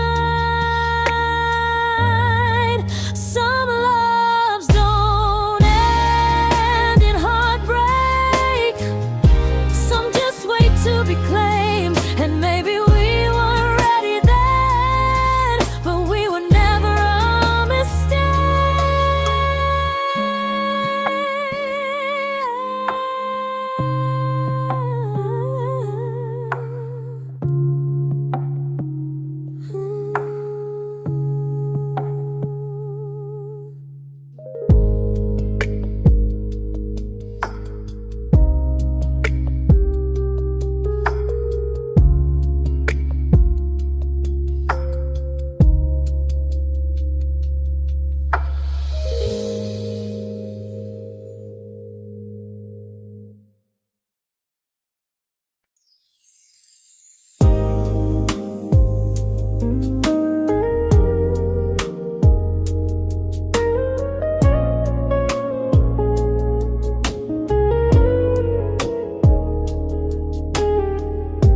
Some loves don't end in heartbreak, some just wait to be claimed. And maybe we weren't ready then, but we were never a mistake.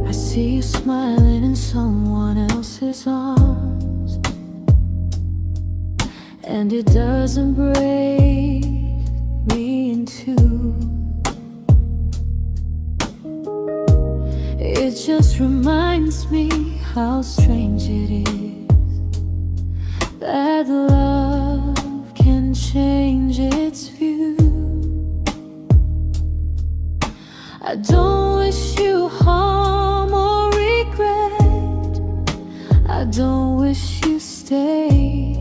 I see you smiling in someone else's arms, and it doesn't break me in two. It just reminds me how strange it is that love can change its view. I don't wish you harm or regret, I don't wish you stay.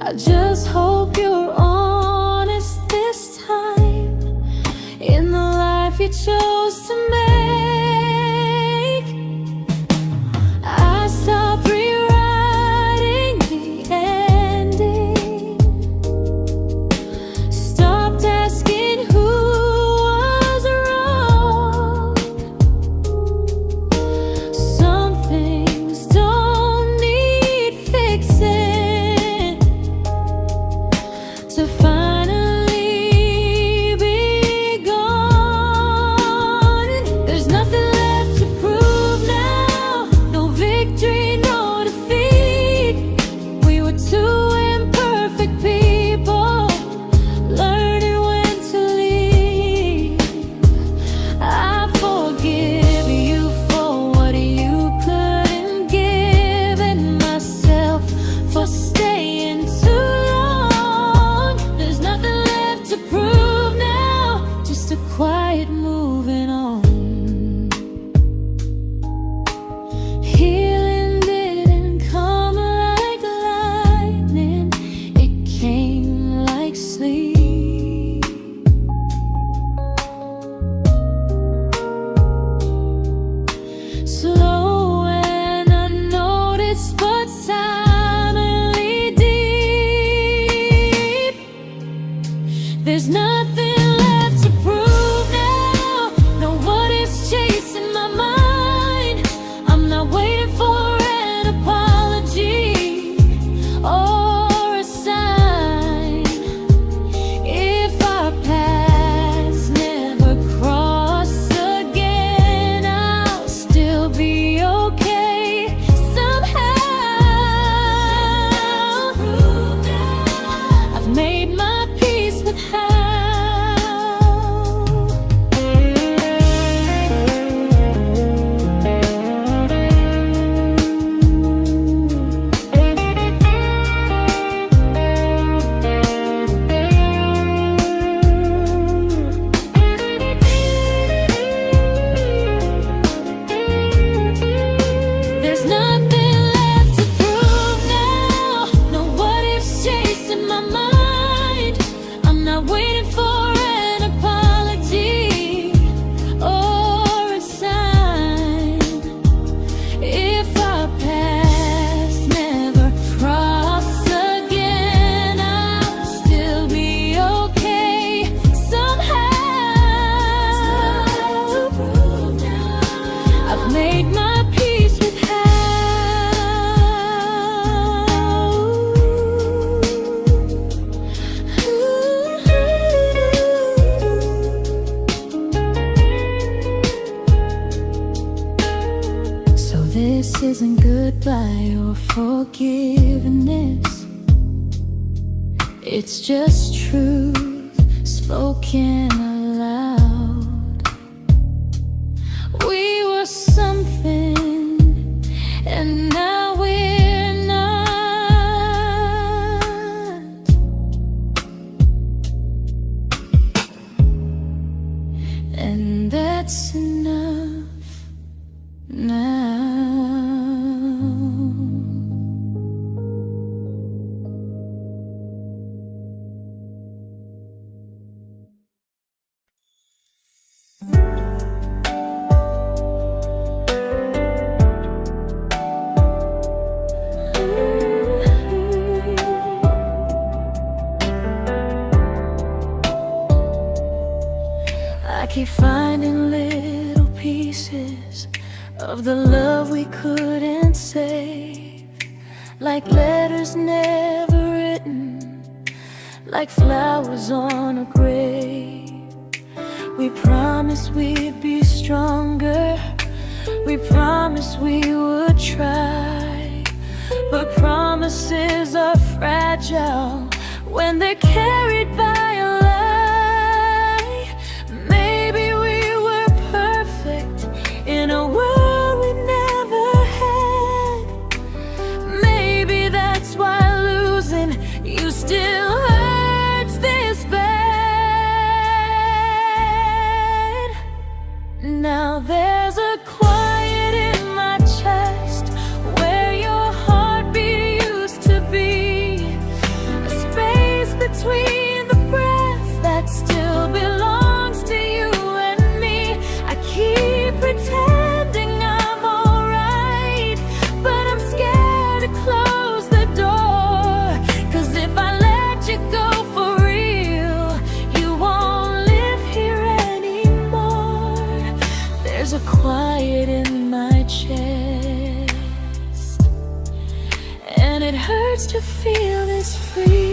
I just hope you're honest this time in the life you chose to make. I stopped rewriting the ending, stopped asking who was wrong. This isn't goodbye or forgiveness. It's just truth spoken aloud. We were something, and now we're not. And that's enough now. I keep finding little pieces of the love we couldn't save, like letters never written, like flowers on a grave. We promised we'd be stronger, we promised we would try, but promises are fragile when they're carried by a lie. Maybe we were perfect in a world we never had. Maybe that's why losing you still hurts this bad. Now there's a quiet in my chest where your heartbeat used to be, a space between the breaths that still belongs to you and me. I keep pretending I'm alright, but I'm scared to close the door, 'cause if I let you go for real, you won't live here anymore. There's a quiet in my chest, and it hurts to feel this free.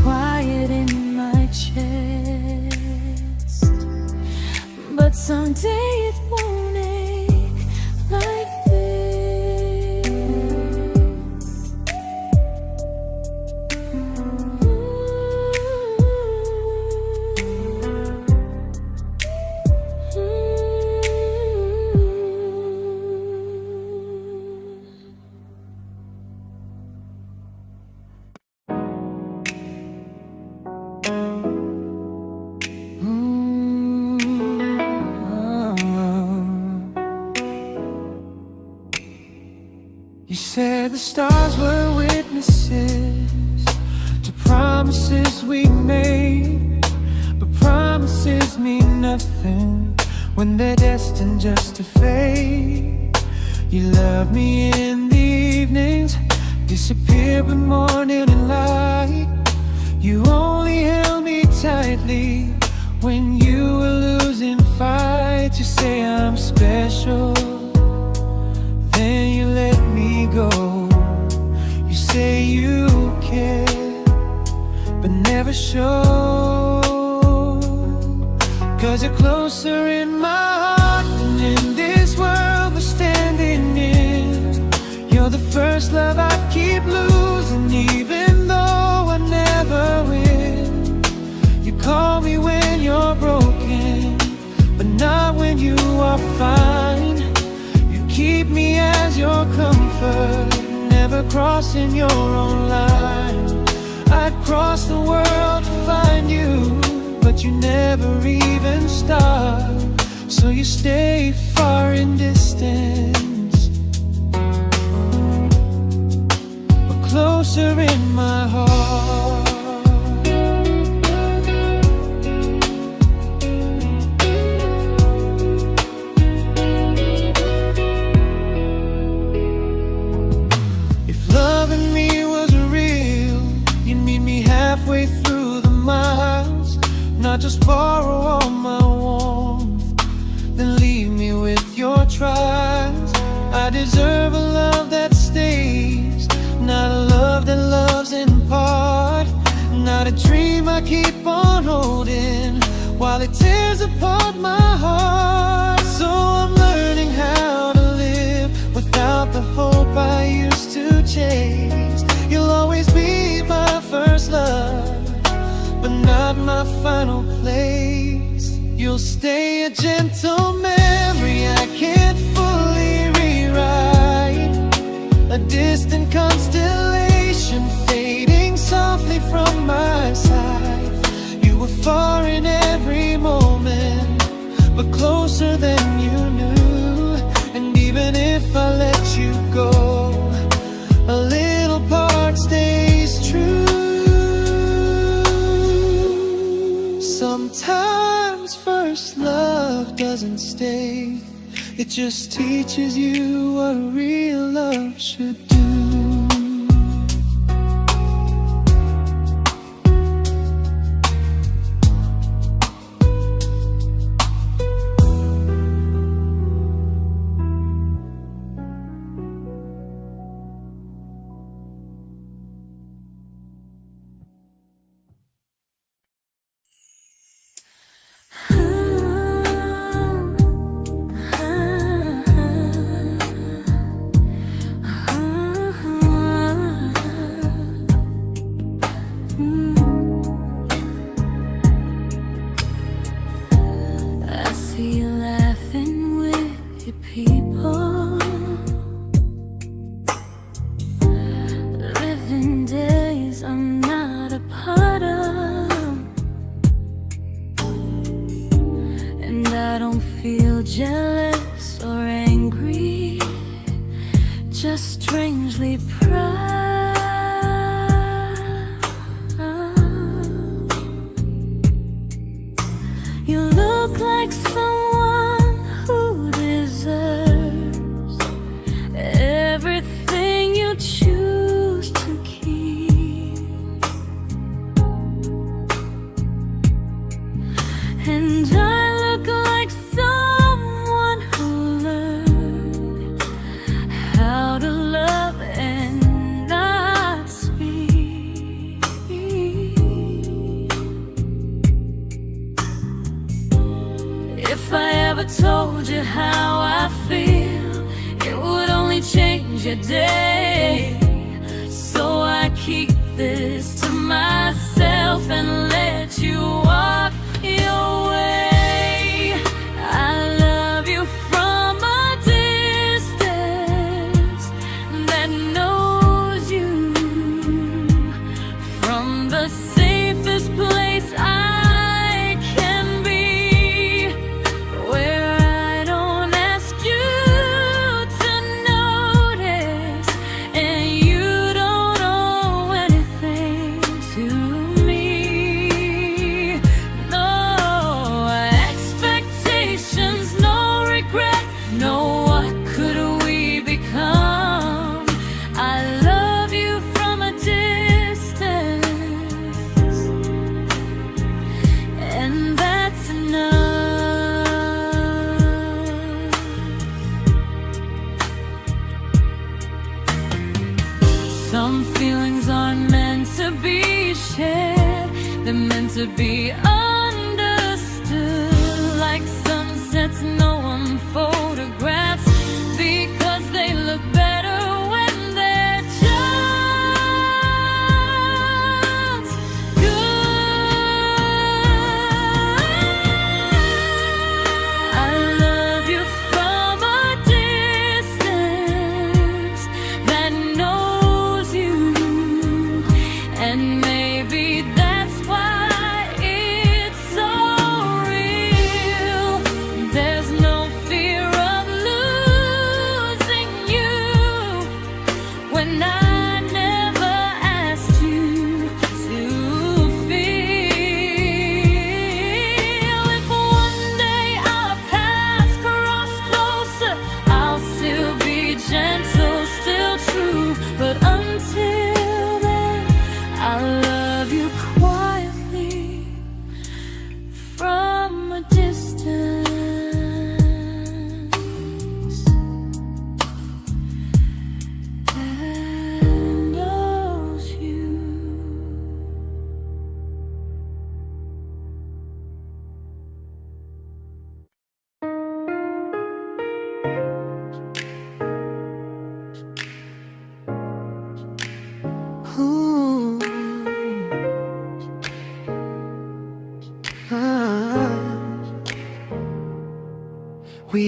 Quiet in my chest, but someday it won't ache like this. You said the stars were witnesses to promises we made, but promises mean nothing when they're destined just to fade. You love me in the evenings, disappear but morning and light. You only held me tightly when you were losing fights. You say I'm special, then you let me go. You say you care, but never show, 'cause you're closer in my heart than in this world we're standing in. You're the first love I keep losing, even though I never win. You call me when you're broken, but not when you are fine. You effort, never crossing your own line. I'd cross the world to find you, but you never even start. So you stay far in distance, but closer in my heart. Halfway through the miles, not just borrow all my warmth, then leave me with your trials. I deserve a love that stays, not a love that loves in part, not a dream I keep on holding while it tears apart my heart. So I'm learning how to live without the hope I used to chase. You'll always be my first love, but not my final place. You'll stay a gentle memory I can't fully rewrite, a distant constellation fading softly from my side. You were far in every moment, but closer than you knew. And even if I let you go, a little part stays true. Sometimes first love doesn't stay, it just teaches you what real love should do. Jealous or angry, just strangely proud. You look like someone who deserves everything you choose to keep. And I look like someone who learned how to love and not speak. If I ever told you how I feel, it would only change your day. So I keep this to myself and let you walk your way. I love you from a distance that knows you, from the safest place I can be, where I don't ask you to notice and you don't owe anything to me. No expectations, no regret, no what could we become. I love you from a distance, and that's enough. Some feelings aren't meant to be shared, they're meant to be understood. Like sunsets no one photographs, because they look better when they're just good. I love you from a distance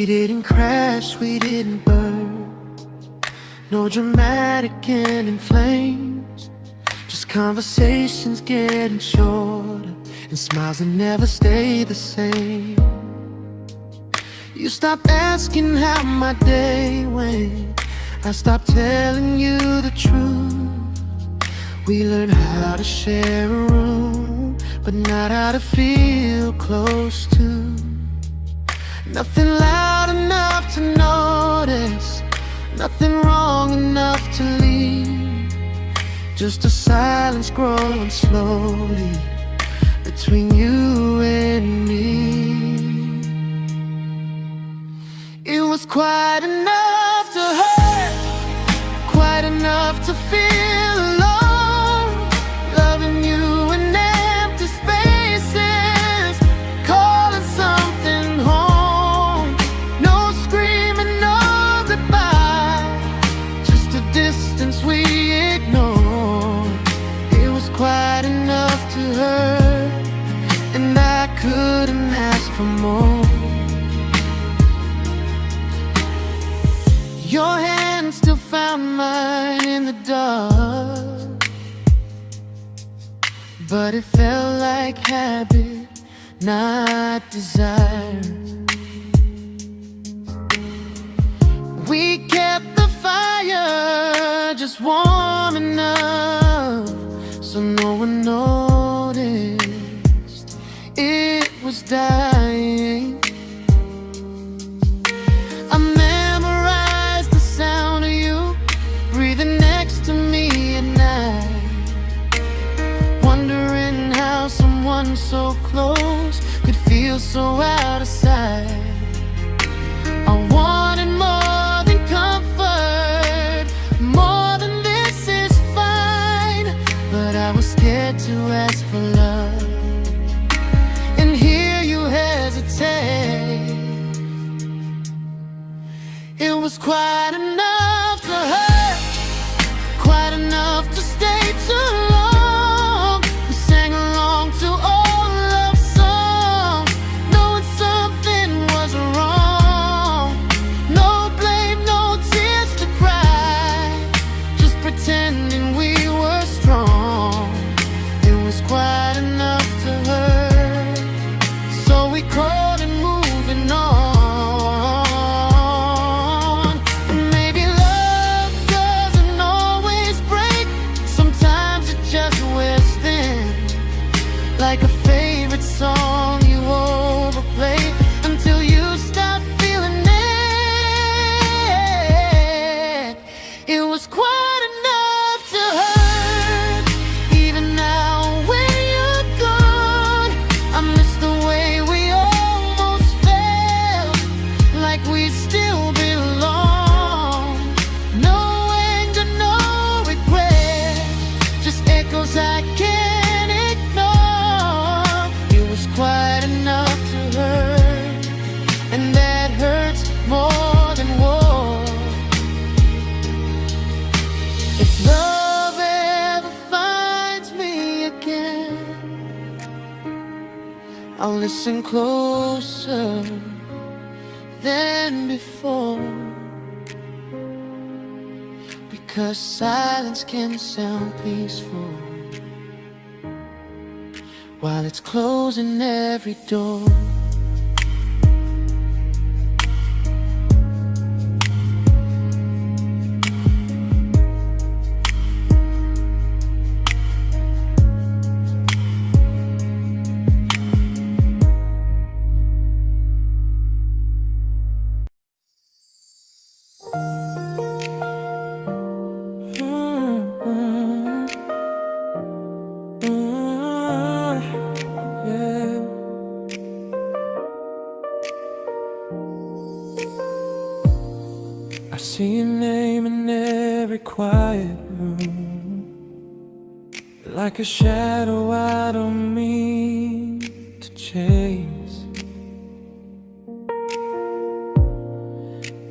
We didn't crash, we didn't burn. No dramatic end in flames. Just conversations getting shorter, and smiles that never stay the same. You stopped asking how my day went. I stopped telling you the truth. We learned how to share a room, but not how to feel close to. Nothing loud enough to notice, nothing wrong enough to leave. Just a silence growing slowly between you and me. It was quite enough to hurt, quite enough to feel alone. Loving you in empty spaces, calling something home. No screaming, no goodbye, just a distance we ignored. It was quite enough to hurt, and I couldn't ask for more. Your hand still found mine in the dark, but it felt like habit, not desire. We kept the fire just warm enough so no one noticed it was dying. I memorized the sound of you breathing next to me at night, wondering how someone so close could feel so out of sight. I wanted more than comfort, more than this is fine, but I was scared to ask for love and hear you hesitate. It was quite enough to hurt, quite enough to stay too long. We sang along to old love songs, knowing something was wrong. No blame, no tears to cry, just pretending we were strong. It was quite enough to hurt, so we crawled and moving on. Like a favorite song you overplay until you stop feeling it. It was quite enough to hurt. Even now when you're gone, I miss the way we almost felt, like we still belong. No anger, no regret, just echoes I can't ignore. It was quite enough to hurt, and that hurts more than war. If love ever finds me again, I'll listen closer than before, because silence can sound peaceful while it's closing every door. I see your name in every quiet room, like a shadow I don't mean to chase.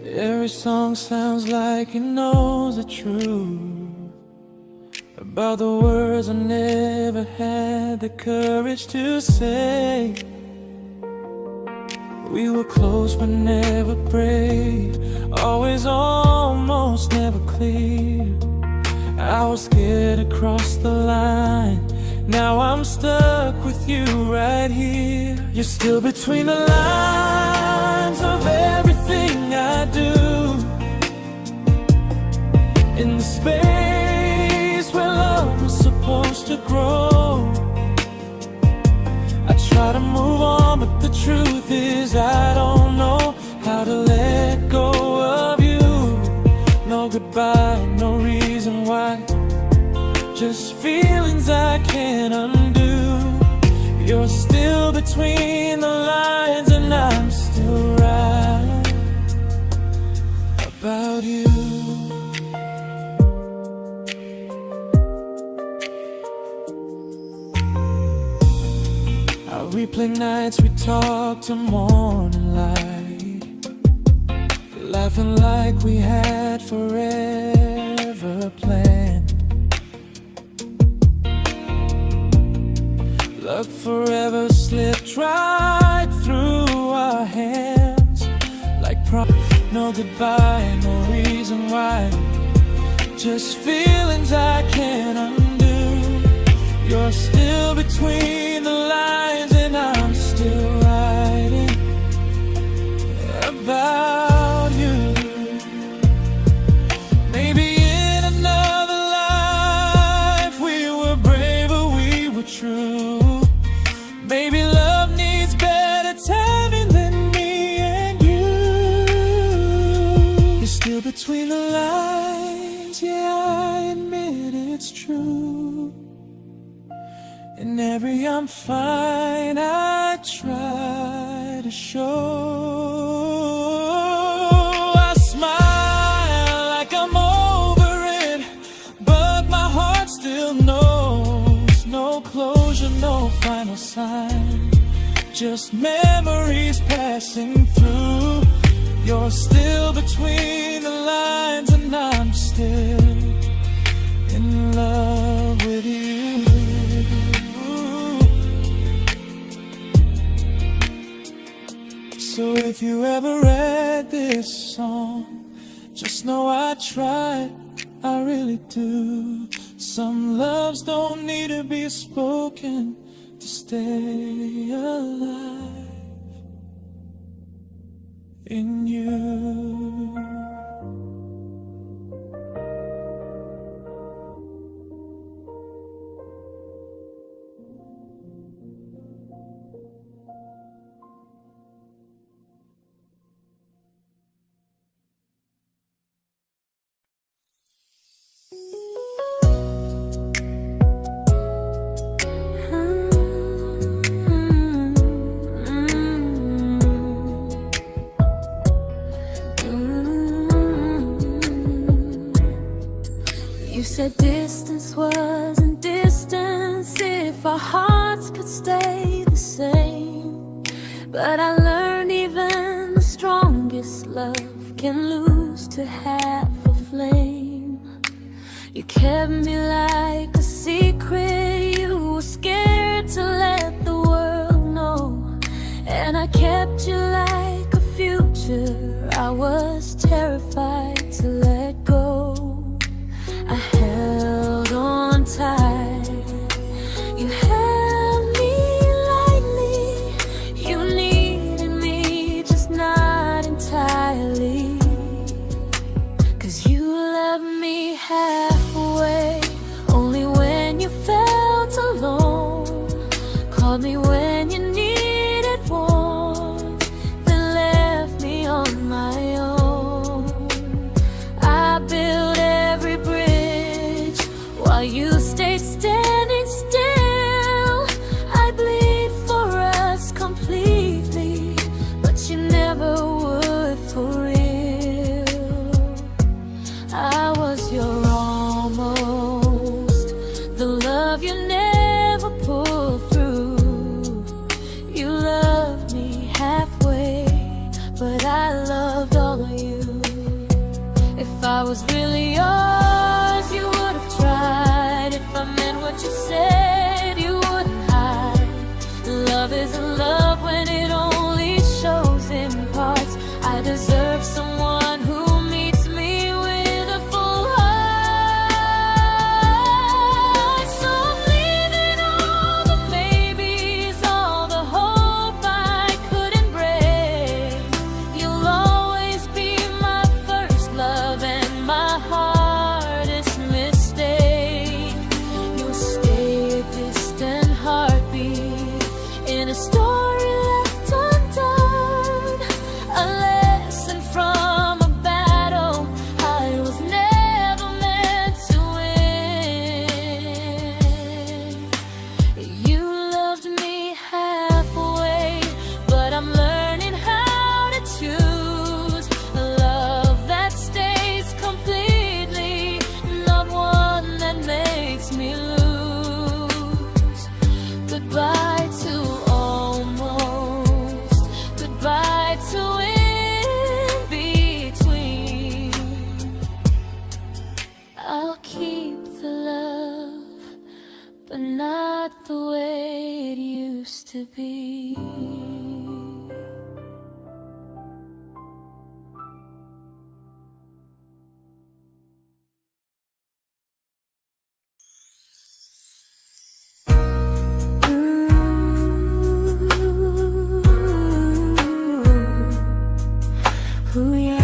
Every song sounds like it knows the truth about the words I never had the courage to say. We were close but never brave, always almost never clear. I was scared to cross the line, now I'm stuck with you right here. You're still between the lines of everything I do, in the space where love was supposed to grow. I try to move on, but the truth is I don't know how to let go of you. No goodbye, no reason why, just feelings I can't undo. You're still between the lines and I'm still right about you. I replay nights we talk till morning light, laughing like we had forever planned. Luck forever slipped right through our hands, like no goodbye, no reason why, just feelings I can't undo. You're still between the lines and I'm still writing about you. Maybe in another life we were braver, we were true. Maybe love needs better timing than me and you. You're still between the lines, yeah, I admit it's true. In every I'm fine I try to show. I smile like I'm over it, but my heart still knows. No closure, no final sign, just memories passing through. You're still between the lines and I'm still in love with you. So if you ever read this song, just know I tried, I really do. Some loves don't need to be spoken to stay alive in you. You said distance wasn't distance if our hearts could stay the same. But I learned even the strongest love can lose to half a flame. You kept me like a secret, you were scared to let the world know. And I kept you like a future, I was terrified to let go. I held on tight, you held me lightly. You needed me, just not entirely. 'Cause you loved me halfway, only when you felt alone. Called me when you needed warmth, then left me on my own. I built every bridge while you stayed standing still. I bleed for us completely, but you never would for real. I was your wrong. to be. Ooh, yeah.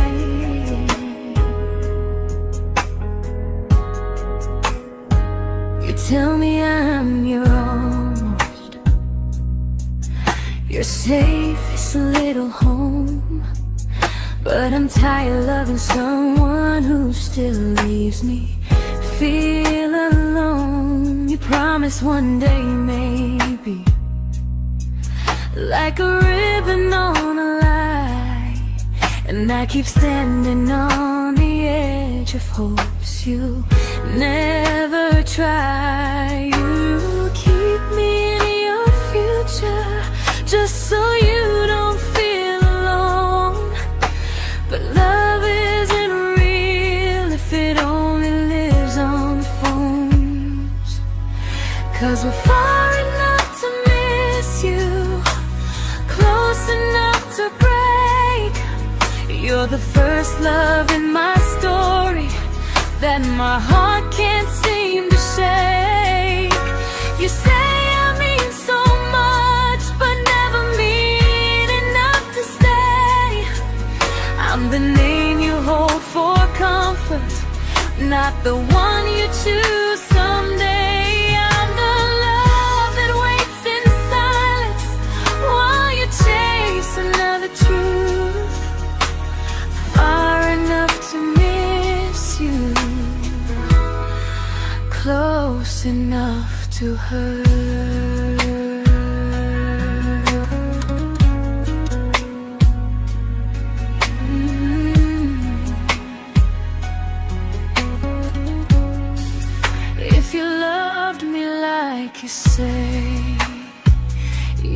You tell me I'm your almost, your safest little home, but I'm tired of loving someone who still leaves me feel alone. You promise one day maybe, like a ribbon on a line, and I keep standing on the edge of hopes you never try. You keep me in your future just so you don't feel alone. But love isn't real if it only lives on the phones. 'Cause we're far enough to miss you, close enough to break. You're the first love in my story that my heart can't seem to shake. You say I mean so much, but never mean enough to stay. I'm the name you hold for comfort, not the one you choose someday. I'm the love that waits in silence while you chase another truth. Far enough to miss you, close enough to hurt. If you loved me like you say,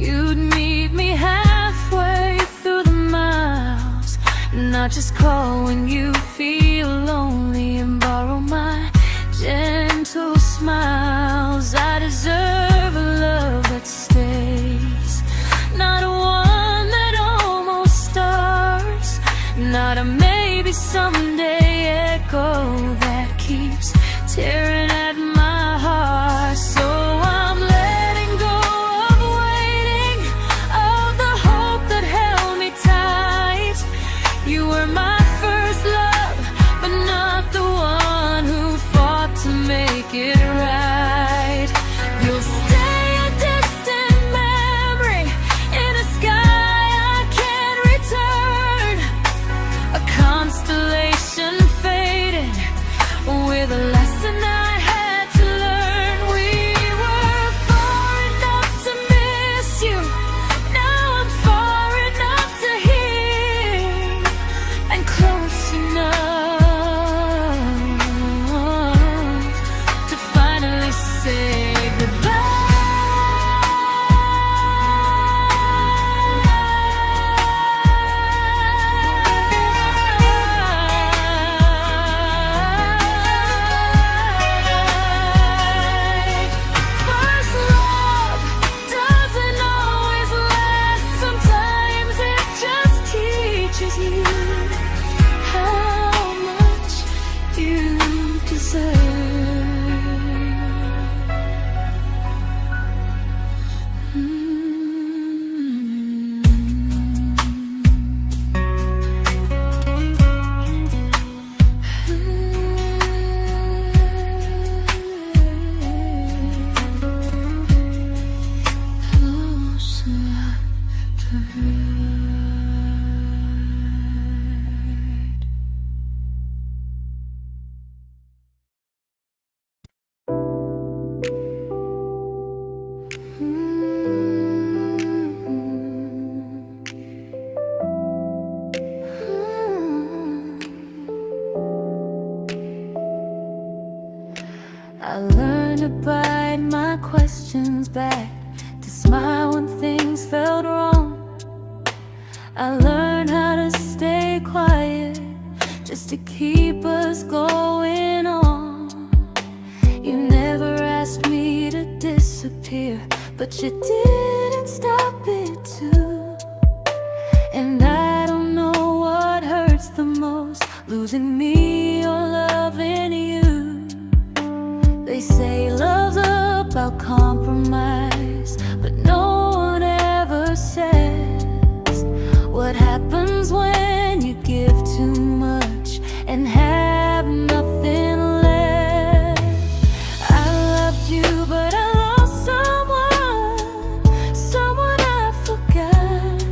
you'd meet me halfway through the miles, not just call when you feel lonely and borrow my gentle smiles. I deserve a love that stays, not a one that almost starts, not a maybe someday echo that keeps tearing at my heart. So I'm letting go of waiting, of the hope that held me tight. You were my first love, but not the one who fought to make it right. You'll stay a distant memory in a sky I can't return, a constellation faded with a lesson I had to learn. We were far enough to miss you, now I'm far enough to hear, and close enough to finally say goodbye. First love doesn't always last, sometimes it just teaches you how much you deserve. Close enough to hurt. I learned to bite my questions back, to smile when things felt wrong. I learned how to stay quiet just to keep us going on. You never asked me to disappear, but you didn't stop it too. And I don't know what hurts the most, losing me or loving you. They say love's about compromise, but no one ever says what happens when you give too much and have nothing left. I loved you, but I lost someone I forgot.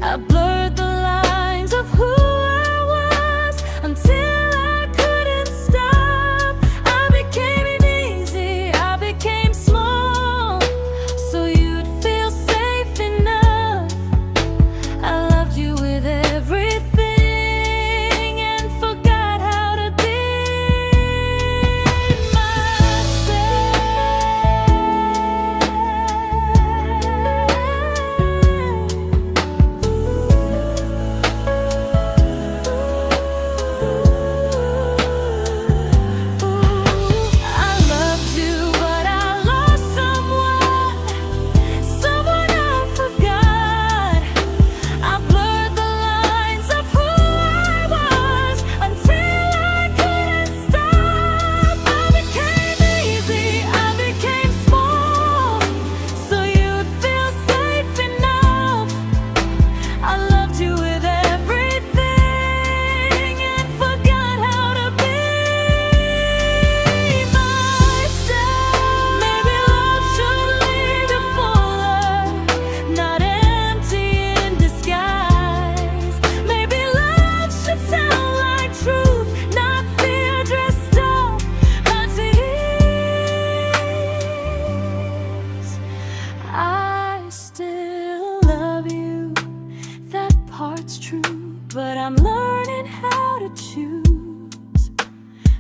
I blurred the lines of who I was until I couldn't stop. I became easy, I became small, so you'd feel safe enough. I loved you with everything and forgot how to be I loved you, but I lost someone I forgot. I blurred the lines of who I was until I couldn't stop. I became easy, I became small, so you'd feel safe enough. I loved you with everything and forgot how to be myself. Maybe love should lead to fuller, not empty in disguise. Maybe love should sound like truth, not fear dressed up as ease. I still love you, that part's true, but I'm learning how to choose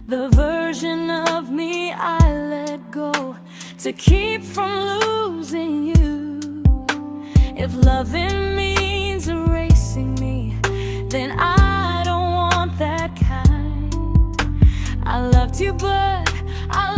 the version of me I let go to keep from losing you. If loving means erasing me, then I don't want that kind. I loved you, but I